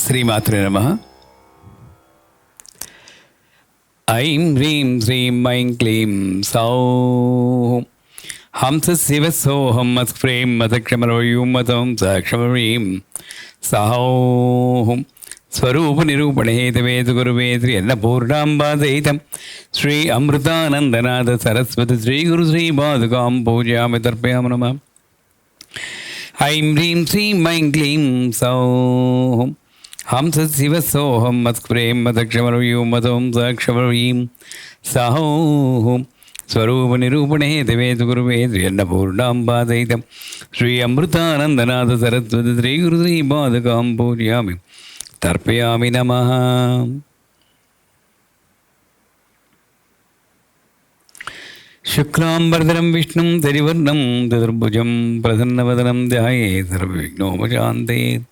శ్రీమాత్రే నమః. ఐం హ్రీం శ్రీం ఐం క్లీం సౌం హంస శివ సోహం మత్ప్రేం మతక్షమరవయూం మతం సక్షమరీం సహౌం స్వరూప నిరూపణేతవేతు గురువేత్రి అన్నపూర్ణాంబాదయితం శ్రీ అమృతానందనాథ సరస్వతి శ్రీ గురు శ్రీ పాదుకాం పూజయామి తర్పయామి నమః. ఐం హ్రీం శ్రీం ఐం క్లీం సౌం హంస శివ సోహం మత్ప్రేం మతక్షమరవయూం మతం సక్షమరీం సహౌం స్వరూప నిరూపణేతవేతు గురువేత్రి అన్నపూర్ణాంబాదయితం శ్రీ అమృతానందనాథ సరస్వతి శ్రీ గురు శ్రీ పాదుకాం పూజయామి తర్పయామి నమః. శుక్లాంబరధరం విష్ణుం ధరివర్ణం చతుర్భుజం ప్రసన్నవదనం ధ్యాయేత్ సర్వవిఘ్నోపశాంతయేత్.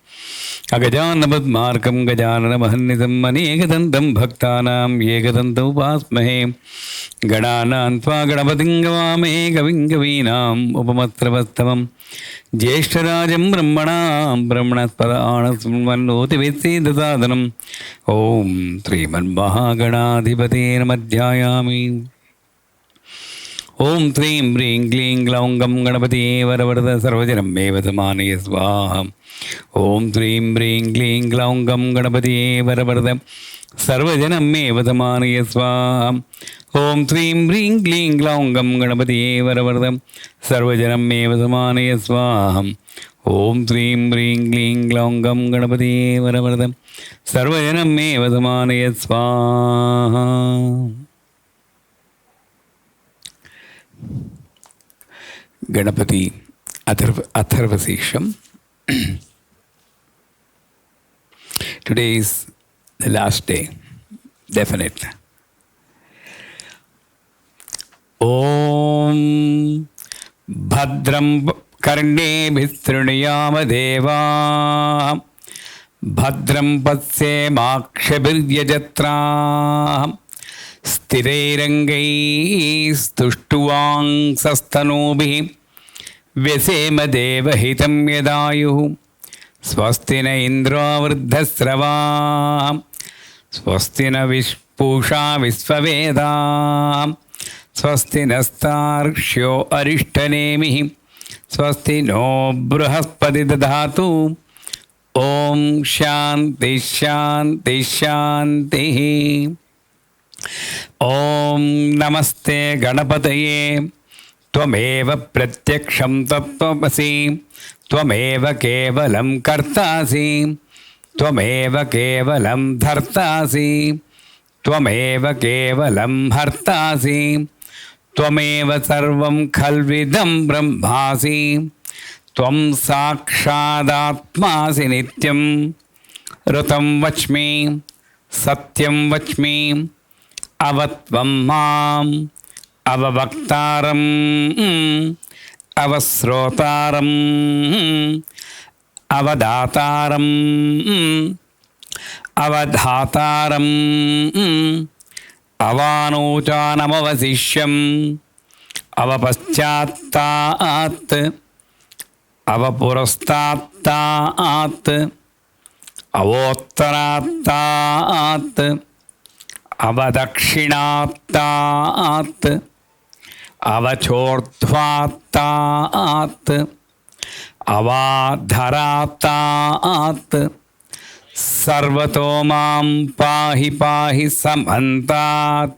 అగజాననపద్మార్కం గజాననమహర్నిశం అనేకదంతం భక్తానాం ఏకదంతం ఉపాస్మహే. గణానాం త్వా గణపతిం గవామహే కవిం కవీనాం ఉపమస్రవస్తమం. జ్యేష్ఠరాజం బ్రహ్మణాం బ్రహ్మణస్పదానస్మన్నోతివేత్సేదసాదనం. ఓం శ్రీమన్మహాగణాధిపతే నమః. ధ్యాయామి. ఓం హ్రీం హ్రీం క్లీం గ్లౌం గం గణపతియే వరవరద సర్వజనం మే వసమానయ స్వాహ. ఓం హ్రీం హ్రీం క్లీం గ్లౌం గం గణపతియే వరవరద సర్వజనం మే వసమానయ స్వాహ. ఓం హ్రీం హ్రీం క్లీం గ్లౌం గం గణపతియే వరవరద సర్వజనం మే వసమానయ స్వాహ. ఓం హ్రీం హ్రీం క్లీం గ్లౌం గం గణపతియే వరవరద సర్వజనం మే వసమానయ స్వాహ. Ganapati Atharvashirsham. Today is the last day, definitely. ఓం భద్రం కర్ణేభిః శృణుయామ దేవాః. భద్రం పశ్యేమాక్షభిర్యజత్రాః. స్థిరైరంగైస్తుష్టువాంసస్తనూభిः వ్యసేమ దేవహితం యదాయుః. స్వస్తి న ఇంద్రో వృద్ధశ్రవాः. స్వస్తి న పూషా విశ్వవేదాः. స్వస్తి నస్తార్క్ష్యో అరిష్టనేమిః. స్వస్తి నో బృహస్పతి దధాతు. ఓం శాంతి శాంతి శాంతి. ఓం నమస్తే గణపతయే. త్వమేవ ప్రత్యక్షం తత్వమసి. త్వమేవ కేవలం కర్తాసి. త్వమేవ కేవలం ధర్తాసి. త్వమేవ కేవలం హర్తాసి. త్వమేవ సర్వం ఖల్విదం బ్రహ్మాసి. త్వం సాక్షాదాత్మాసి నిత్యం. ఋతం వచ్మి సత్యం వచ్మి. అవత్వం మాం అవవక్తారం అవశ్రోతారం అవదాతారం అవధాతారం అవానోచానమవశిష్యం అవపశ్చాత్తాత్ అవపురస్తాత్తాత్ అవోత్తరాత్తాత్ అవదక్షిణాత్తాత్ అవచోర్ధ్వాత్తాత్ అవాధరాత్తాత్. సర్వతో మాం పాహి పాహి సమంతాత్.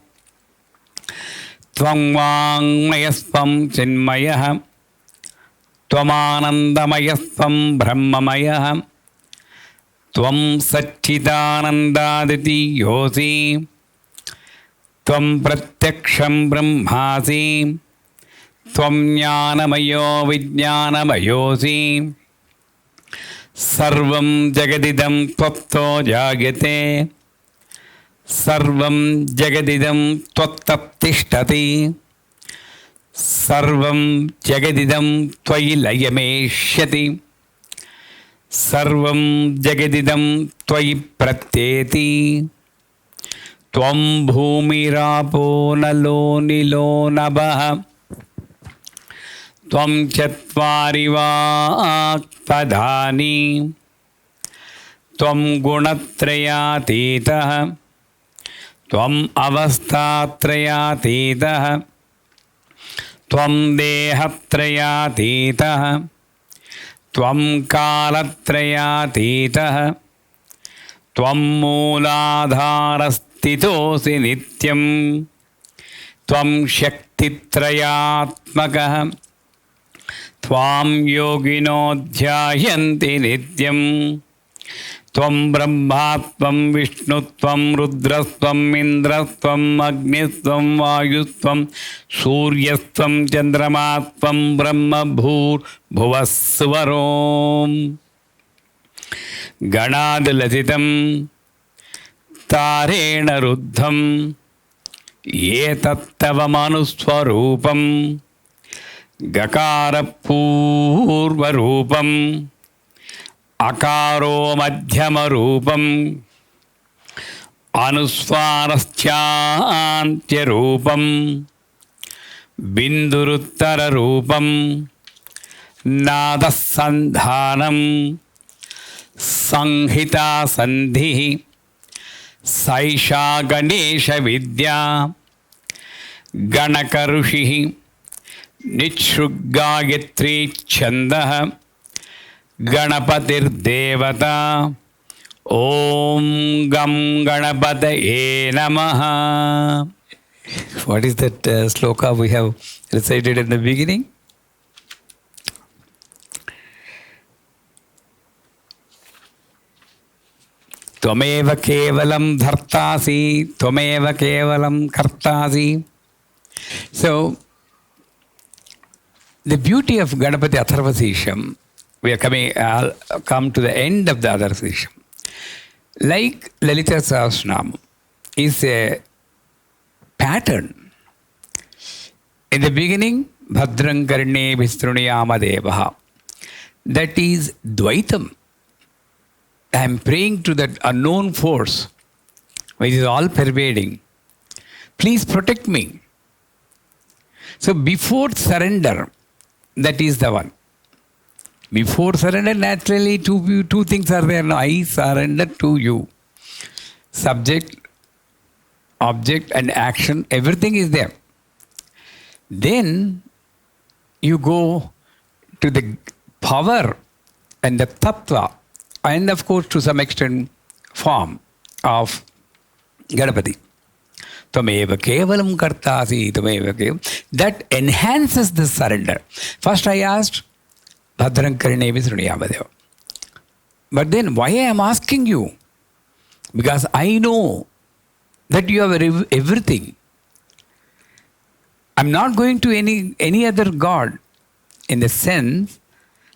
త్వం వాంగ్మయస్త్వం చిన్మయః. త్వమానందమయస్త్వం బ్రహ్మమయః. త్వం సచ్చిదానందాదితీయోసి. త్వం ప్రత్యక్షం బ్రహ్మాసి. త్వం జ్ఞానమయో విజ్ఞానమయోసి. సర్వం జగదిదం త్వత్తో జాయతే. సర్వం జగదిదం త్వత్తతిష్టతి. సర్వం జగదిదం త్వయి లయమేష్యతి. సర్వం జగదిదం త్వయి ప్రత్యేతి. త్వం భూమిరాపో నలో నిలో నభః. త్వం చత్వారి వాక్పదాని त्वं गुणत्रयातीतः त्वम् अवस्थात्रयातीतः त्वं देहत्रयातीतः त्वं कालत्रयातीतः त्वं मूलाधारस्थितोऽसि नित्यं त्वं शक्तित्रयात्मकः त्वां योगिनो ध्यायन्ति नित्यं त्वं ब्रह्मात्वं विष्णुत्वं रुद्रस्त्वम् इन्द्रस्त्वम् अग्निस्त्वं वायुस्त्वं सूर्यस्त्वं चन्द्रमात्वं ब्रह्मभूर्भुवस्सुवरोम् गणादिलसितं तारेण रुद्धं एतत्तव मनुस्वरूपं गकारपूर्वरूपम् अकारो मध्यमरूपम् अनुस्वारश्चान्त्यरूपं बिन्दुरुत्तररूपं नादसन्धानं संहिता संधिः सैषा गणेशविद्या गणकऋषिः निःसृग्गायत्री छन्दः गणपतिर्देवता ॐ गं गणपतये नमः. What is that sloka we have recited in the beginning? त्वमेव केवलं धर्तासि त्वमेव केवलं कर्तासि. So the beauty of Ganapati Atharvasisham, we are come to the end of the Atharvasisham. Like Lalita Sahasranam is a pattern. In the beginning, Bhadram Karne Vishrunayama Devaha. That is Dvaitam. I am praying to that unknown force, which is all pervading. Please protect me. So before surrender, that is the one. Before surrender, naturally two things are there. Now, I surrender to you. Subject, object and action, everything is there. Then you go to the power and the tattva, and of course to some extent form of Ganapati. Tvameva kevalam kartasi, tvameva kevalam. That enhances the surrender. First I asked, Bhadram Karne Vishrunayama Deva. But then why I am asking you? Because I know that you have everything. I'm not going to any other God. In the sense,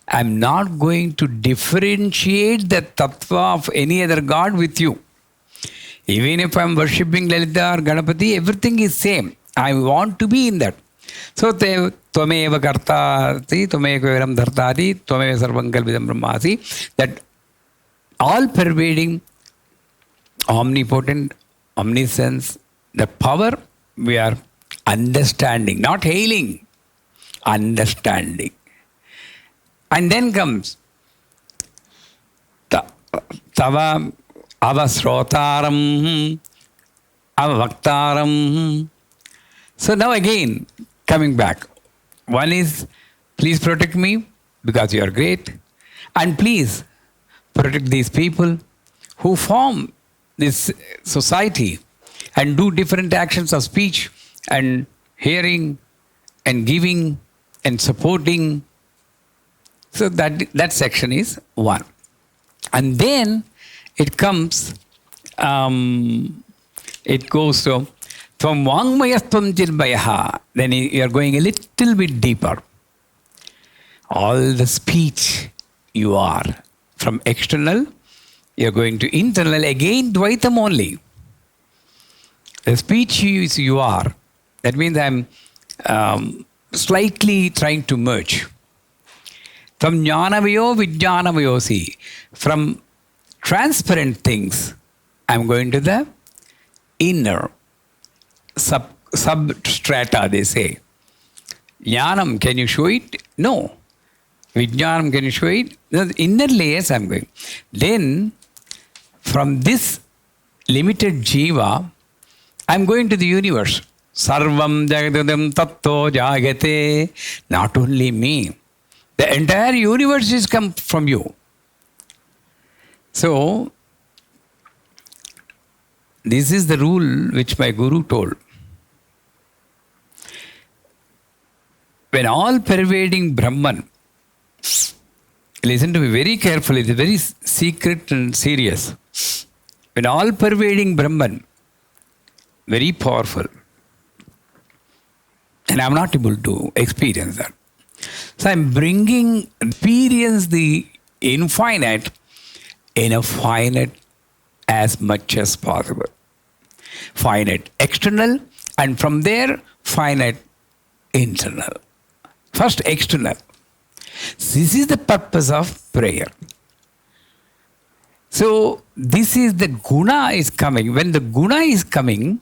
I'm not going to differentiate the tattva of any other God with you. Even if I'm worshipping Lalita or Ganapati, everything is same. I want to be in that. So, Tvameva kartasi, Tvameva kevalam dhartati, Tvameva sarvam kalvidam brahmasi. That all pervading, omnipotent, omniscience, the power we are understanding, not hailing, understanding. And then comes Tava Avasrotaram Avaktaram. So now again, coming back. One is, please protect me because you are great. And please protect these people who form this society and do different actions of speech and hearing and giving and supporting. So that section is one. And then it comes, it goes to Tvam Vangmayastvam Chirmayaha. Then you are going a little bit deeper. All the speech you are. From external, you are going to internal. Again, Dvaitam only. The speech is you are. That means I am slightly trying to merge. From Jnanavayo Vijnanavayosi. From transparent things, I am going to the inner substrata, they say. Jnanam, can you show it? No. Vijnanam, can you show it? The inner layers I am going. Then from this limited jiva, I'm going to the universe. Sarvam jagadam tatto jagate. Not only me. The entire universe is come from you. So, this is the rule which my guru told. When all pervading Brahman, listen to me very carefully, it's very secret and serious. When all pervading Brahman, very powerful, and I'm not able to experience that. So I'm bringing, experience the infinite in a finite as much as possible. Finite external, and from there, finite internal. First external. This is the purpose of prayer. So this is the guna is coming. When the guna is coming,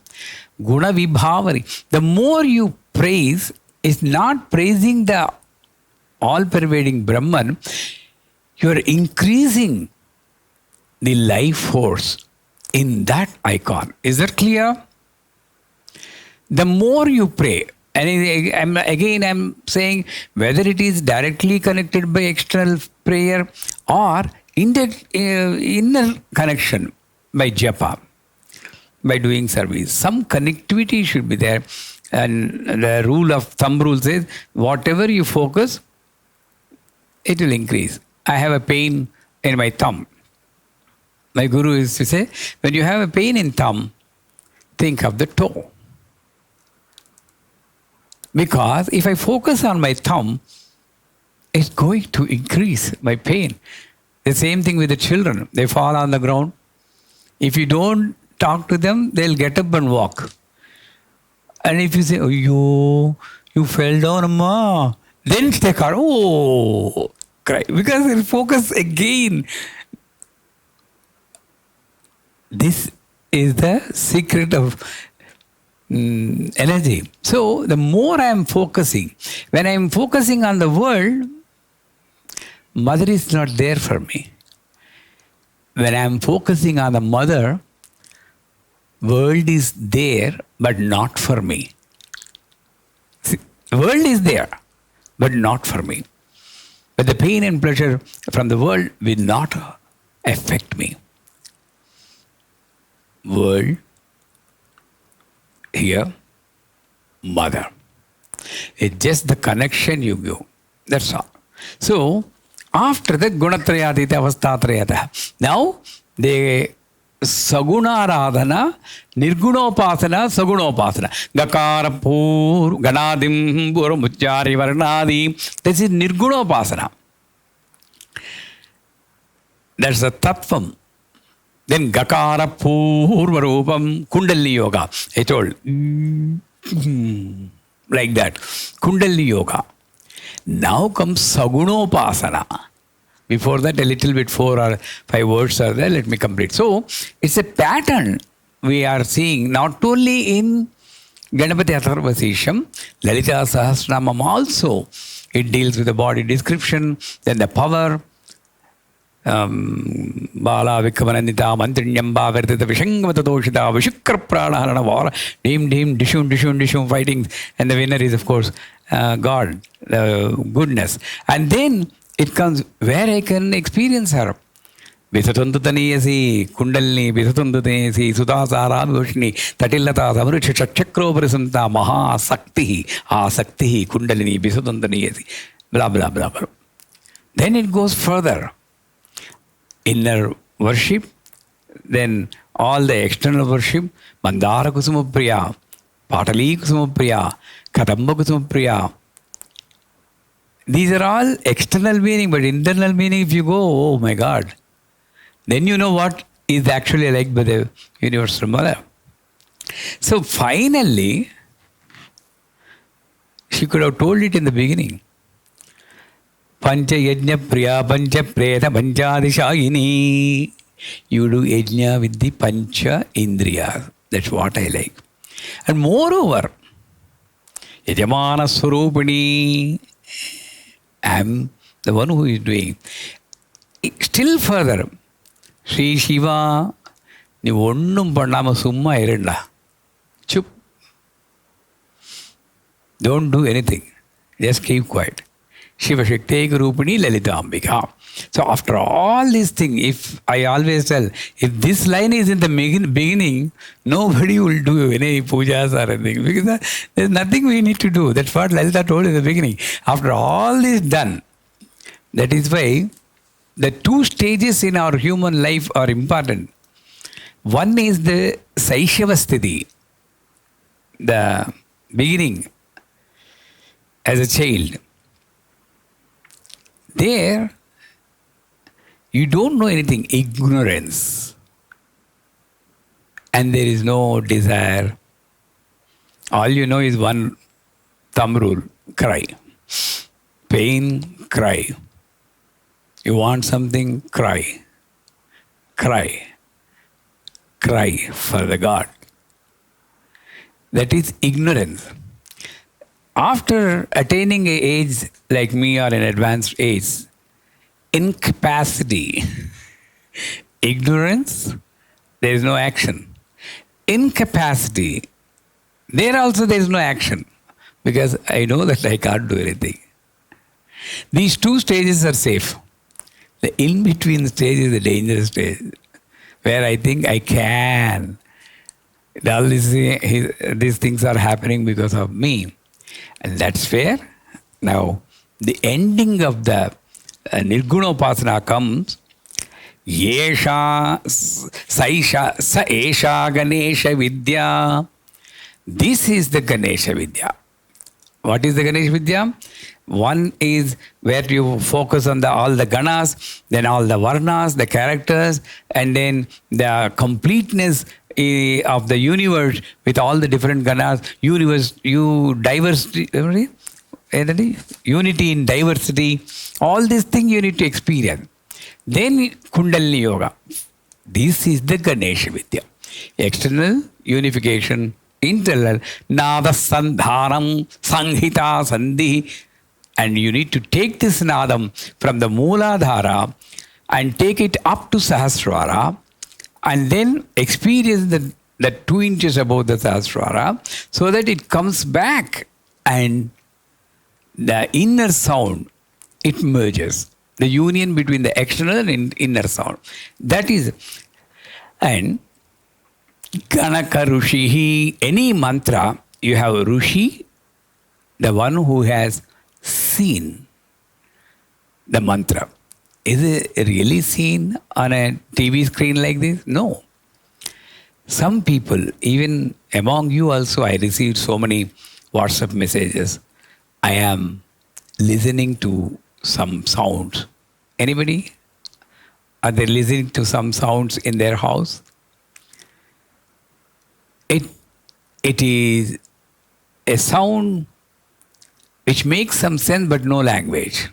guna vibhavari. The more you praise, is not praising the all-pervading Brahman, you are increasing the life force in that icon. Is that clear? The more you pray, and I'm saying whether it is directly connected by external prayer or inner connection by japa, by doing service. Some connectivity should be there. And the thumb rule says, whatever you focus, it will increase. I have a pain in my thumb. My guru used to say, when you have a pain in thumb, think of the toe. Because if I focus on my thumb, it's going to increase my pain. The same thing with the children. They fall on the ground. If you don't talk to them, they'll get up and walk. And if you say, oh, you fell down, Amma, then they cry, oh, cry. Because they'll focus again. This is the secret of energy. So the more I am focusing, when I am focusing on the world, mother is not there for me. When I am focusing on the mother, world is there, but not for me. See, world is there, but not for me. But the pain and pleasure from the world will not affect me. World, here, mother. It's just the connection you give. That's all. So, after that, gunatrayadita avastatrayata. Now, they sagunaradhana, nirgunopasana, sagunopasana. Gakara pur, ganadim, burumuchari, varnadi. This is nirgunopasana. That's the tattvam. Then Gakara Purva Rupam Kundalini Yoga. I told like that. Kundalini Yoga. Now comes Sagunopasana. Before that, a little bit 4 or 5 words are there. Let me complete. So, it's a pattern we are seeing not only in Ganapati Atharvasisham, Lalita Sahasranamam also. It deals with the body description, then the power. Bala Vikavanandita Mantrinyamba Vertita Vishangamata Doshita Vishukra Pranahana Vara Dim Dishum fighting, and the winner is of course God, goodness. And then it comes where I can experience her. Visatundutaniyasi Kundalini Visatundutaniyasi Sudasara Voshni Tatillata Samrucha Chakro Prasanta Maha Sakti Sakti Kundalini Visatundaniyasi blah blah blah blah. Then it goes further. Inner worship, then all the external worship, Mandara Kusuma Priya, Patali Kusuma Priya, Kadamba Kusuma Priya. These are all external meaning, but internal meaning, if you go, oh my God, then you know what is actually like by the Universal Mother. So finally, she could have told it in the beginning. Pancha Yajna Priya Pancha Preta Panchadishayini. You do Yajna with the Pancha Indriya. That's what I like. And moreover, Yajamana Swarupini, I'm the one who is doing. Still further, Sri Shiva நீ ஒன்றும் பண்ணாமல் சும்மா இருண்டா, சுப், don't do anything, just keep quiet. Shiva Shakti Rupini Lalita Ambika. So after all these things, if I always tell, if this line is in the beginning, nobody will do any pujas or anything, because there's nothing we need to do. That's what Lalita told in the beginning. After all this done, that is why the two stages in our human life are important. One is the Saishava Sthiti, the beginning as a child. There, you don't know anything, ignorance. And there is no desire. All you know is one thumb rule, cry. Pain, cry. You want something, cry. Cry. Cry for the God. That is ignorance. After attaining an age like me or an advanced age, incapacity, ignorance, there is no action. Incapacity, there also there is no action, because I know that I can't do anything. These two stages are safe. The in-between stage is the dangerous stage, where I think I can. All these things are happening because of me. And that's where now the ending of the Nirgunopasana comes. Yesha Sa Esha Ganesha Vidya. This is the Ganesha Vidya. What is the Ganesha Vidya? One is where you focus on all the ganas, then all the varnas, the characters, and then the completeness of the universe with all the different ganas, unity in diversity, all these things you need to experience. Then Kundalini Yoga. This is the Ganesha Vidya. External unification, internal Nada Sandhanam, Sanghita Sandhi. And you need to take this Nadam from the Mooladhara and take it up to Sahasrara, and then experience the 2 inches above the Sahasrara, so that it comes back and the inner sound, it merges. The union between the external and inner sound. That is, and Ganaka Rushihi, any mantra, you have a Rushi, the one who has seen the mantra. Is it really seen on a TV screen like this? No. Some people, even among you also, I received so many WhatsApp messages. I am listening to some sounds. Anybody? Are they listening to some sounds in their house? It is a sound which makes some sense but no language.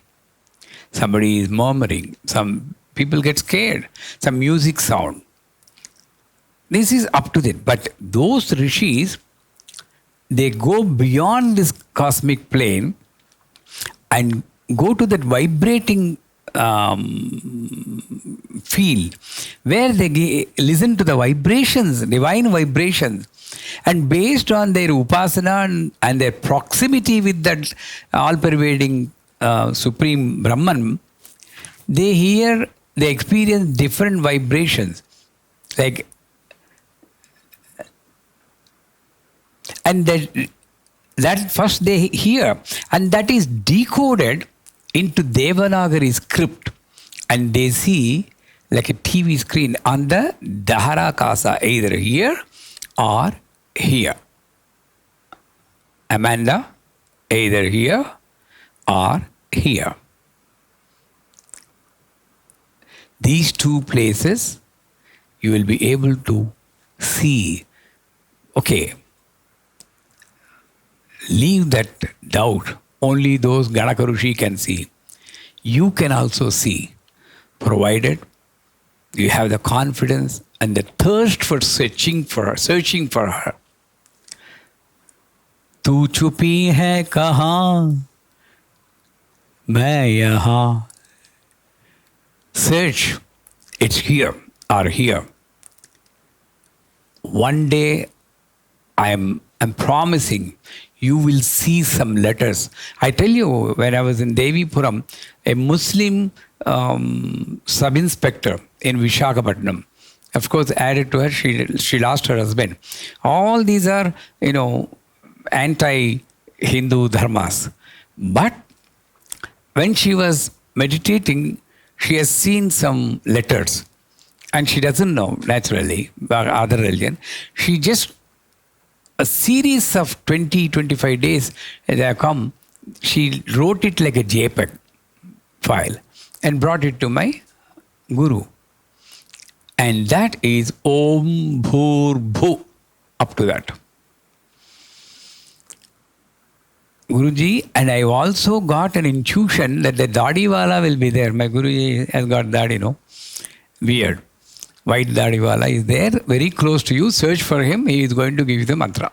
Somebody is murmuring. Some people get scared. Some music sound. This is up to them. But those rishis, they go beyond this cosmic plane and go to that vibrating field where they listen to the vibrations, divine vibrations. And based on their upasana and their proximity with that all-pervading Supreme Brahman, they experience different vibrations. Like, and that first they hear, and that is decoded into Devanagari script, and they see like a TV screen on the Dahara Kasa, either here or here. Amanda, either here or here. These two places you will be able to see. Okay, leave that doubt. Only those Ganaka Rushi can see. You can also see, provided you have the confidence and the thirst for searching for her. तू छुपी है कहाँ, मैं यहाँ. Search, it's here or here. one day I'm promising you will see some letters. I tell you, when I was in Devipuram, a Muslim sub-inspector in Vishakhapatnam, of course, added to her, she lost her husband. All these are, anti-Hindu dharmas. But when she was meditating, she has seen some letters. And she doesn't know, naturally, about other religion. She just, a series of 20-25 days as I come, she wrote it like a JPEG file and brought it to my guru. And that is Om Bhur Bhu, up to that. Guruji, and I also got an intuition that the Dadiwala will be there. My Guruji has got that, beard. White Dadiwala is there, very close to you. Search for him. He is going to give you the mantra.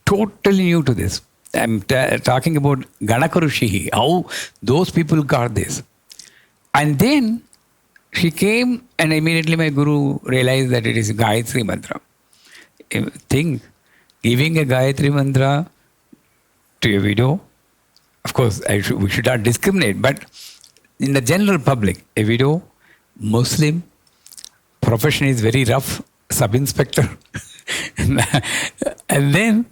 Totally new to this. I'm talking about Ganakarushi, how those people got this. And then she came, and immediately my Guru realized that it is Gayatri mantra. Think, giving a Gayatri mantra to a widow, of course, we should not discriminate, but in the general public, a widow, Muslim, profession is very rough, sub-inspector. And then,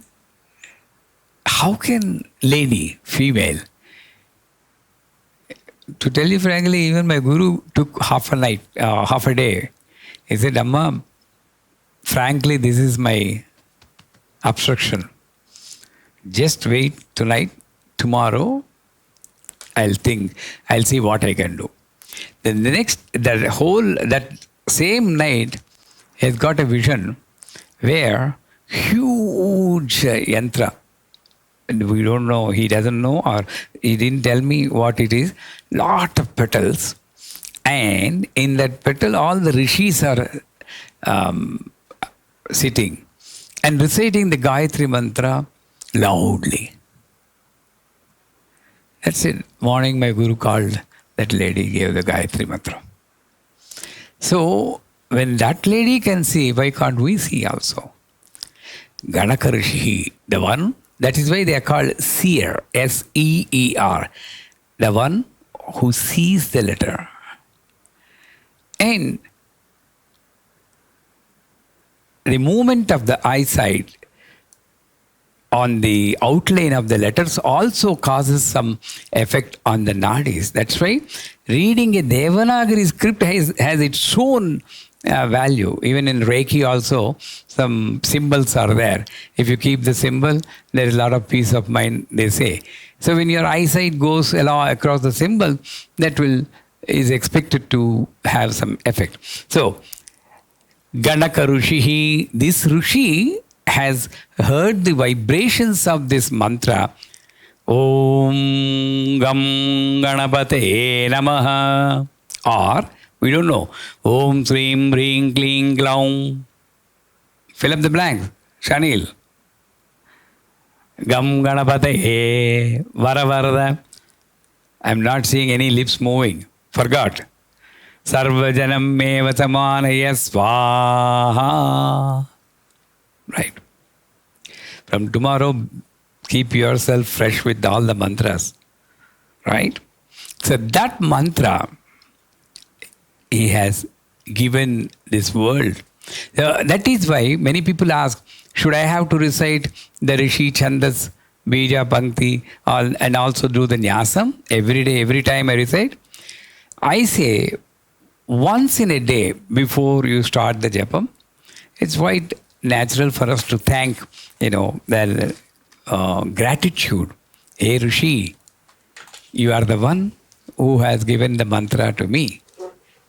how can lady, female, to tell you frankly, even my Guru took half a day. He said, Amma, frankly, this is my obstruction. Just wait tonight, tomorrow, I'll see what I can do. Then that same night, he's got a vision where huge yantra, and we don't know, he doesn't know, or he didn't tell me what it is, lot of petals, and in that petal all the rishis are sitting and reciting the Gayatri mantra loudly. That's it. Morning my Guru called that lady, gave the Gayatri mantra. So, when that lady can see, why can't we see also? Ganakarishi, the one, that is why they are called seer, S-E-E-R, the one who sees the letter. And the movement of the eyesight on the outline of the letters also causes some effect on the nadis. That's why reading a Devanagari script has its own value. Even in Reiki also, some symbols are there. If you keep the symbol, there is a lot of peace of mind, they say. So when your eyesight goes across the symbol, that is expected to have some effect. So, Ganaka Rushihi, this Rushi has heard the vibrations of this mantra. Om Gam Ganapate Namaha. Or, we don't know. Om Srim Ring Kling Glaum. Fill up the blank. Shanil. Gam Ganapate Varavarada. I'm not seeing any lips moving. Forgot. Sarvajanam meva samanaya swaha. Right. From tomorrow, keep yourself fresh with all the mantras. Right? So that mantra, he has given this world. That is why many people ask, should I have to recite the Rishi Chandas, Bija Pankti, and also do the Nyasam every day, every time I recite? I say, once in a day before you start the Japam, it's quite natural for us to thank, the gratitude. Hey Rishi, you are the one who has given the mantra to me.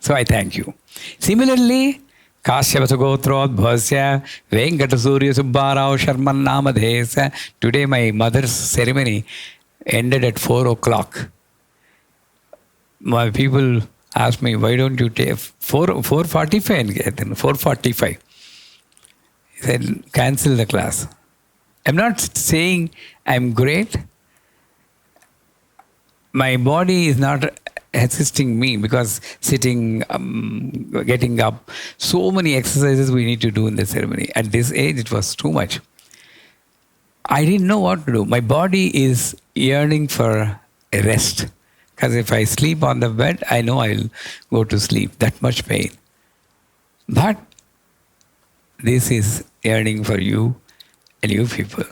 So I thank you. Similarly, Kashyapasagotrodbhasya Venkatasuriya Subbarao Sharman Namadhesa. Today my mother's ceremony ended at 4 o'clock. My people asked me, why don't you take 4:45 and get in 4:45? He said, cancel the class. I'm not saying I'm great. My body is not assisting me because sitting, getting up, so many exercises we need to do in the ceremony. At this age, it was too much. I didn't know what to do. My body is yearning for a rest. Because if I sleep on the bed, I know I'll go to sleep. That much pain. But this is yearning for you and you people.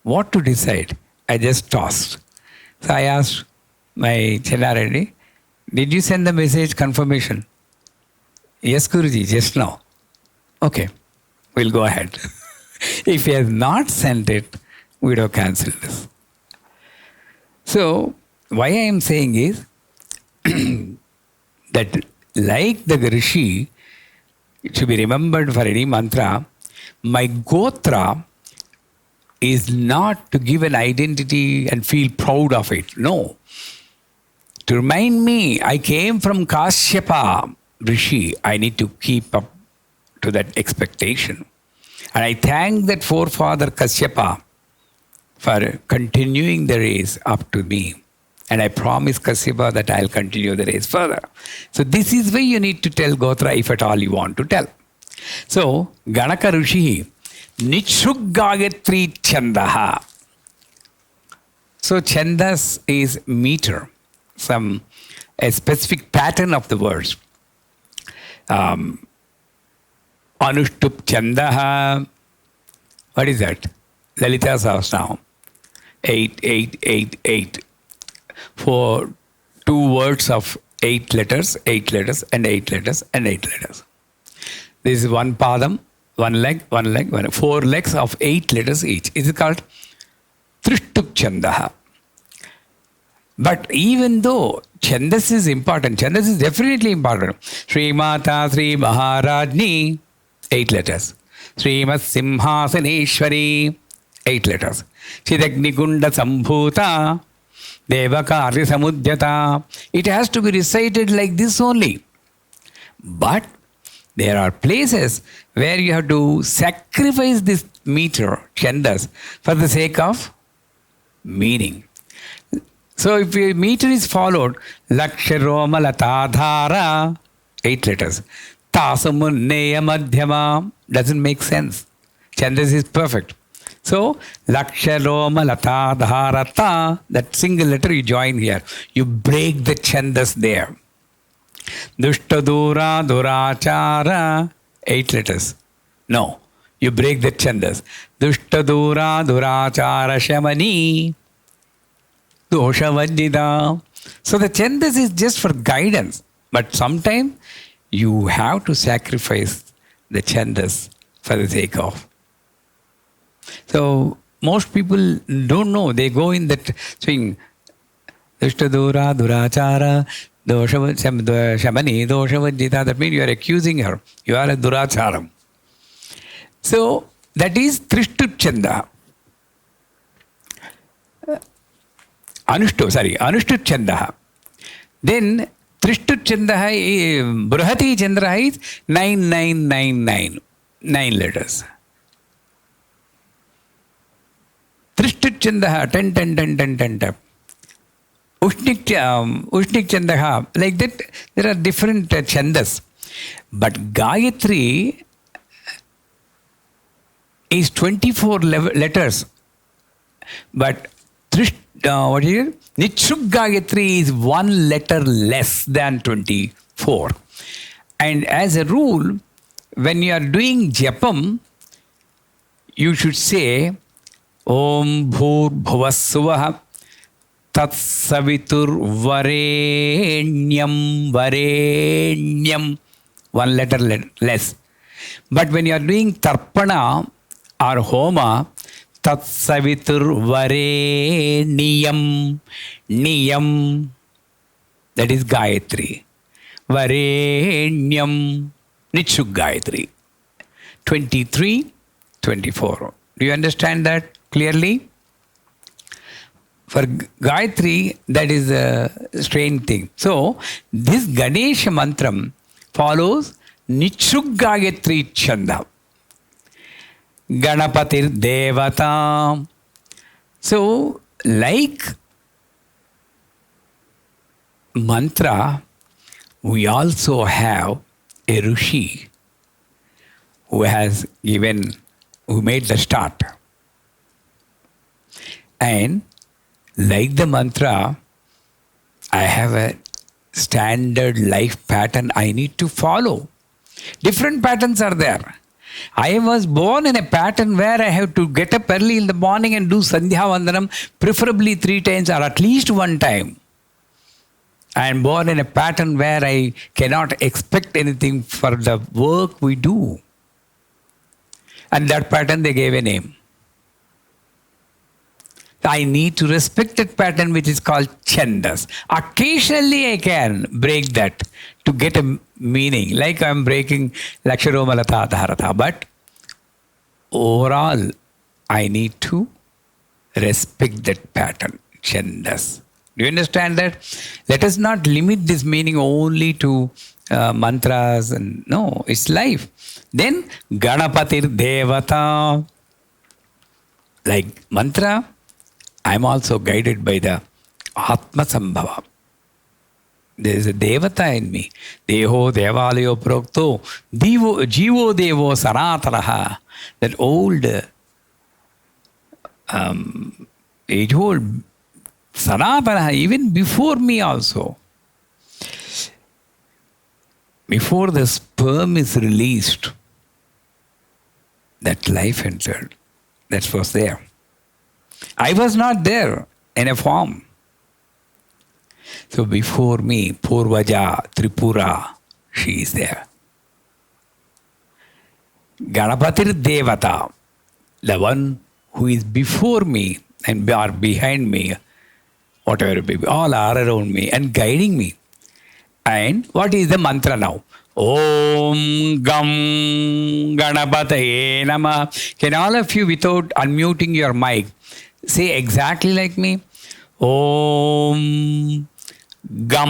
What to decide? I just tossed. So I asked my Chennareddy, did you send the message confirmation? Yes, Guruji, just now. Okay, we'll go ahead. If he has not sent it, we'd have cancelled this. So, why I am saying is that like the Rishi, it should be remembered for any mantra, my Gotra is not to give an identity and feel proud of it. No. To remind me, I came from Kashyapa Rishi. I need to keep up to that expectation. And I thank that forefather Kashyapa for continuing the race up to me. And I promise Kashyapa that I'll continue the race further. So this is why you need to tell Gotra if at all you want to tell. So, Ganaka Rishi, Nitshug Gayatri Chandaha. So, Chandas is meter, a specific pattern of the words. Anushtup Chandaha. What is that? Lalita Sahasranam. 8, 8, 8, 8. For 2 words of 8 letters, 8 letters, and 8 letters, and 8 letters. This is one padam, one leg, 4 legs of 8 letters each. It is called Trishtup Chandaha. But even though Chandas is important, Chandas is definitely important. Sri Mata Sri Maharajni, 8 letters. Srimat Simhasaneshwari, 8 letters. Chidagnikunda Sambhuta, Devakarya Samudyata. It has to be recited like this only. But there are places where you have to sacrifice this meter, chandas, for the sake of meaning. So if your meter is followed, Laksharoma Latadhara, 8 letters. Tasamunneya Madhyama, doesn't make sense. Chandas is perfect. So, Laksharoma Latadharata, that single letter you join here. You break the chandas there. Dushtadura Durachara, 8 letters. No, you break the chandas. Dushtadura Durachara Shamani, Doshavajjida. So the chandas is just for guidance. But sometimes you have to sacrifice the chandas for the sake of. So most people don't know. They go in that swing. Dushtadura Durachara Shamani, Doshavajjita, that means you are accusing her. You are a Duracharam. So, that is Trishtup Chanda. Anushtup Chanda. Then, Trishtup Chanda, Brahati Chandra is 9999. 9 letters. Trishtup Chanda, 10, 10, 10, 10, 10, 10. Ushnik Chandaha, like that, there are different chandas. But Gayatri is 24 letters. But what is it? Nitshug Gayatri is 1 letter less than 24. And as a rule, when you are doing Japam, you should say Om Bhur Bhuvassuvaha Tatsavitur Varenyam, 1 letter less. But when you are doing Tarpana or Homa, Tatsavitur Niyam, that is Gayatri. Varenyam, Nitshug Gayatri. 23, 24. Do you understand that clearly? For Gayatri, that is a strange thing. So, this Ganesha mantram follows Nitshug Gayatri Chanda. Ganapatir Devata. So, like mantra, we also have a Rishi who made the start. And like the mantra, I have a standard life pattern I need to follow. Different patterns are there. I was born in a pattern where I have to get up early in the morning and do Sandhya Vandanam, preferably 3 times or at least 1 time. I am born in a pattern where I cannot expect anything for the work we do. And that pattern they gave a name. I need to respect that pattern which is called Chandas. Occasionally I can break that to get a meaning, like I am breaking Laksharo Malata Dharata. But overall, I need to respect that pattern, Chandas. Do you understand that? Let us not limit this meaning only to mantras. And no, it's life. Then Ganapatir Devata. Like mantra, I'm also guided by the Atma Sambhava. There is a Devata in me. Deho Devalayo Prokto Jivo Devo Sanatanaha. That old age-old Sanatana, even before me also. Before the sperm is released, that life entered. That was there. I was not there in a form. So before me, Purvaja, Tripura, she is there. Ganapatir Devata, the one who is before me and are behind me, whatever it be, all are around me and guiding me. And what is the mantra now? Om Gam Ganapataye Namah. Can all of you, without unmuting your mic, say exactly like me? Om Gam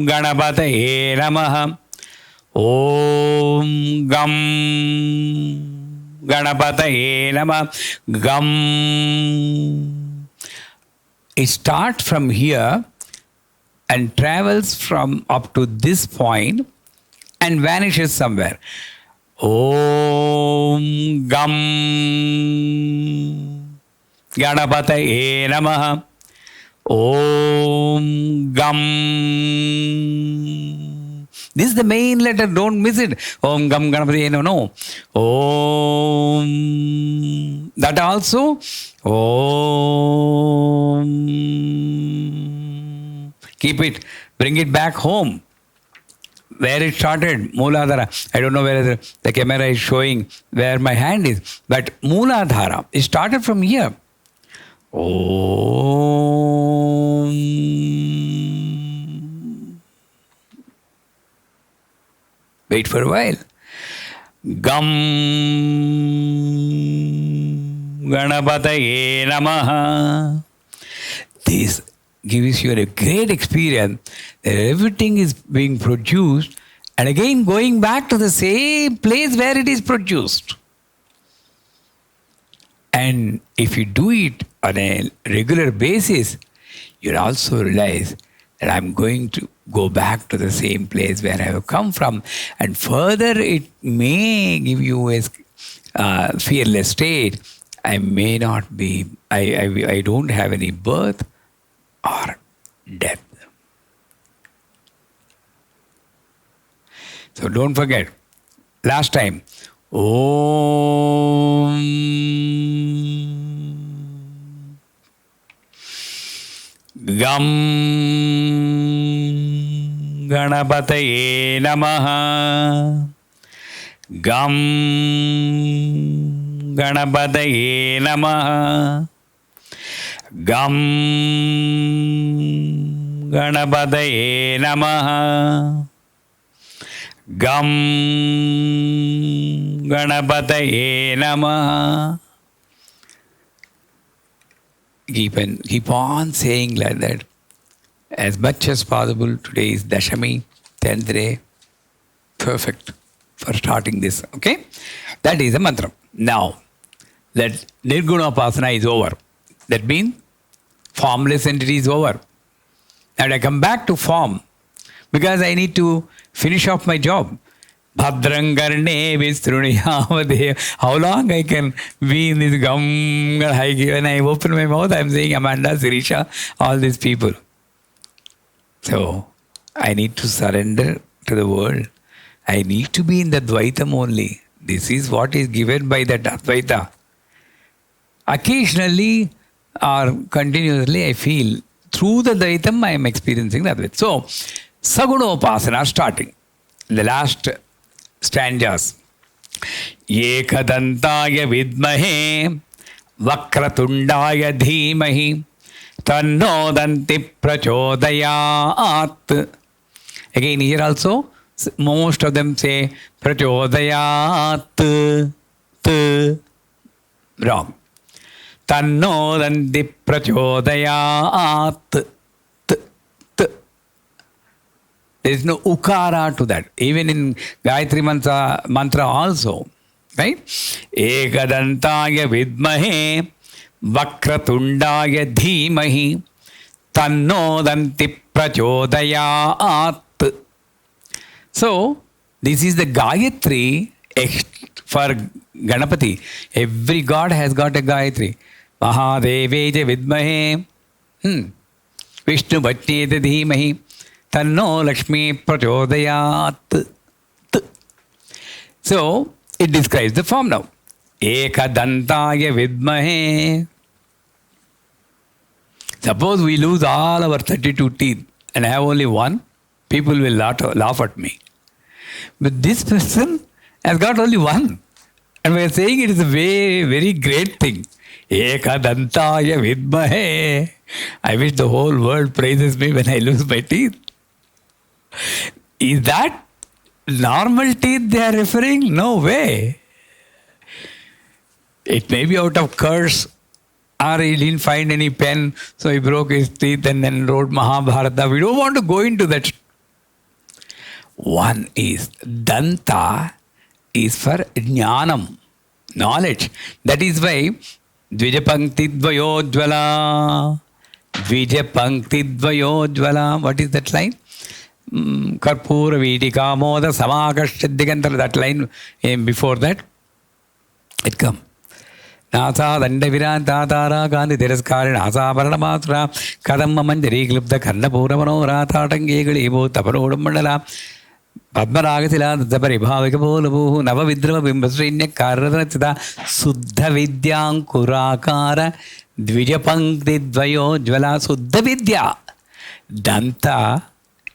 Ganapataye Namah. Om Gam Ganapataye Namah. Gam. It starts from here and travels from up to this point and vanishes somewhere. Om Gam Ganapataye Namah. Om Gam. This is the main letter, don't miss it. Om Gam Ganapataye Namah. No. Om. That also. Om. Keep it. Bring it back home. Where it started, Mooladhara. I don't know where the camera is showing where my hand is. But Mooladhara, it started from here. Om. Wait for a while. Gam Ganapataye Namaha. This gives you a great experience that everything is being produced and again going back to the same place where it is produced. And if you do it on a regular basis, you'll also realize that I'm going to go back to the same place where I have come from. And further, it may give you a fearless state. I may not be, I don't have any birth or death. So don't forget, last time, Om Gam Ganapataye Namaha. Gam Ganapataye Namaha. Gam Ganapataye Namaha. Gam Ganapataye Namaha. Keep on saying like that. As much as possible. Today is Dashami, 10th day. Perfect for starting this. Okay? That is the mantra. Now, that Nirguna Upasana is over. That means formless entity is over. And I come back to form because I need to finish off my job. Bhadrangarne Vistruniyavadev. How long I can be in this gum? When I open my mouth, I'm saying Amanda, Sirisha, all these people. So I need to surrender to the world. I need to be in the Dvaitam only. This is what is given by that Advaita. Occasionally or continuously I feel through the Dvaitam I am experiencing that Advaita. So Sagunopasana starting. The last stanzas. Ekadantaya vidmahe vakratundaya dhimahi tanno danti prachodayat. Again here also most of them say prachodayat. Wrong. Tanno danti prachodayat. There is no ukara to that. Even in Gayatri mantra also. Right? Ekadantaya vidmahe vakratundaya dhimahi tanno danti prachodayat. So, this is the Gayatri for Ganapati. Every god has got a Gayatri. Mahadeveja vidmahe Vishnu bhatnyeta dhimahi Tanno Lakshmi prachodayat. So, it describes the form now. Ekadantaya vidmahe. Suppose we lose all our 32 teeth and have only one, people will laugh at me. But this person has got only one. And we are saying it is a very, very great thing. Ekadantaya vidmahe. I wish the whole world praises me when I lose my teeth. Is that normal teeth they are referring? No way. It may be out of curse, or he didn't find any pen, so he broke his teeth and then wrote Mahabharata. We don't want to go into that. One is Danta is for Jnanam, knowledge. That is why Dvijapankti Dvayojvala. Dvijapankti Dvayojvala. What is that line? Karpura Vidika Moda Samakashadigantar. That line before that, it come. Nasa Dandaviran Tatara Gandhi Tiraskari Nasa Paranamatra Kadamma Manjari Glipta Karnapura Manora Tatangi Evo Taparodam Mandala Padmaragasila Zapari Bhavikabu Nava Vidrava Bimbasrinya Karatita Suddha Vidyam Kurakara Dvijapankti Dvayo Jvala Suddha Vidya. Danta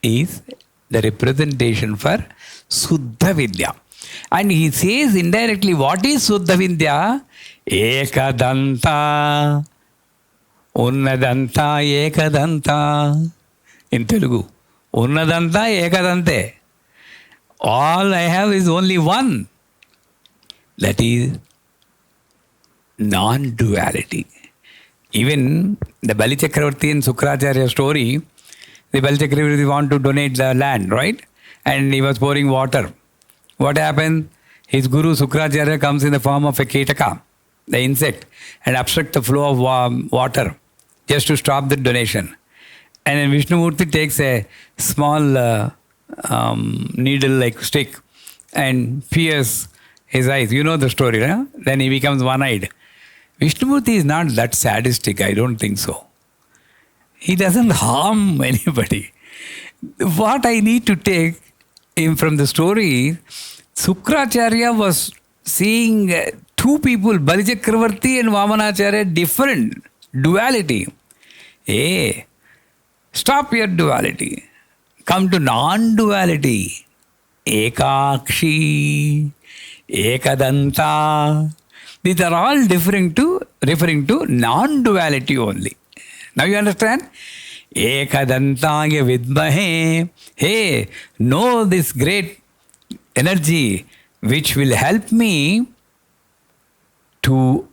is the representation for Suddha Vidya. And he says indirectly, what is Suddha Vidya? Ekadanta. Unnadanta Ekadanta. In Telugu. Unnadanta Ekadante. All I have is only one. That is non-duality. Even the Bali Chakravarti in Sukracharya story, the Bali Chakravarti want to donate the land, right? And he was pouring water. What happened? His guru Sukracharya comes in the form of a ketaka, the insect, and obstruct the flow of water just to stop the donation. And then Vishnumurti takes a small needle-like stick and pierces his eyes. You know the story, right? Then he becomes one-eyed. Vishnumurti is not that sadistic, I don't think so. He doesn't harm anybody. What I need to take from the story, Sukracharya was seeing two people, Bali Chakravarti and Vamanacharya, different, duality. Hey, stop your duality. Come to non-duality. Ekakshi, Ekadanta. These are all referring to non-duality only. Now you understand? Ekadantaya vidmahe. Hey, know this great energy which will help me to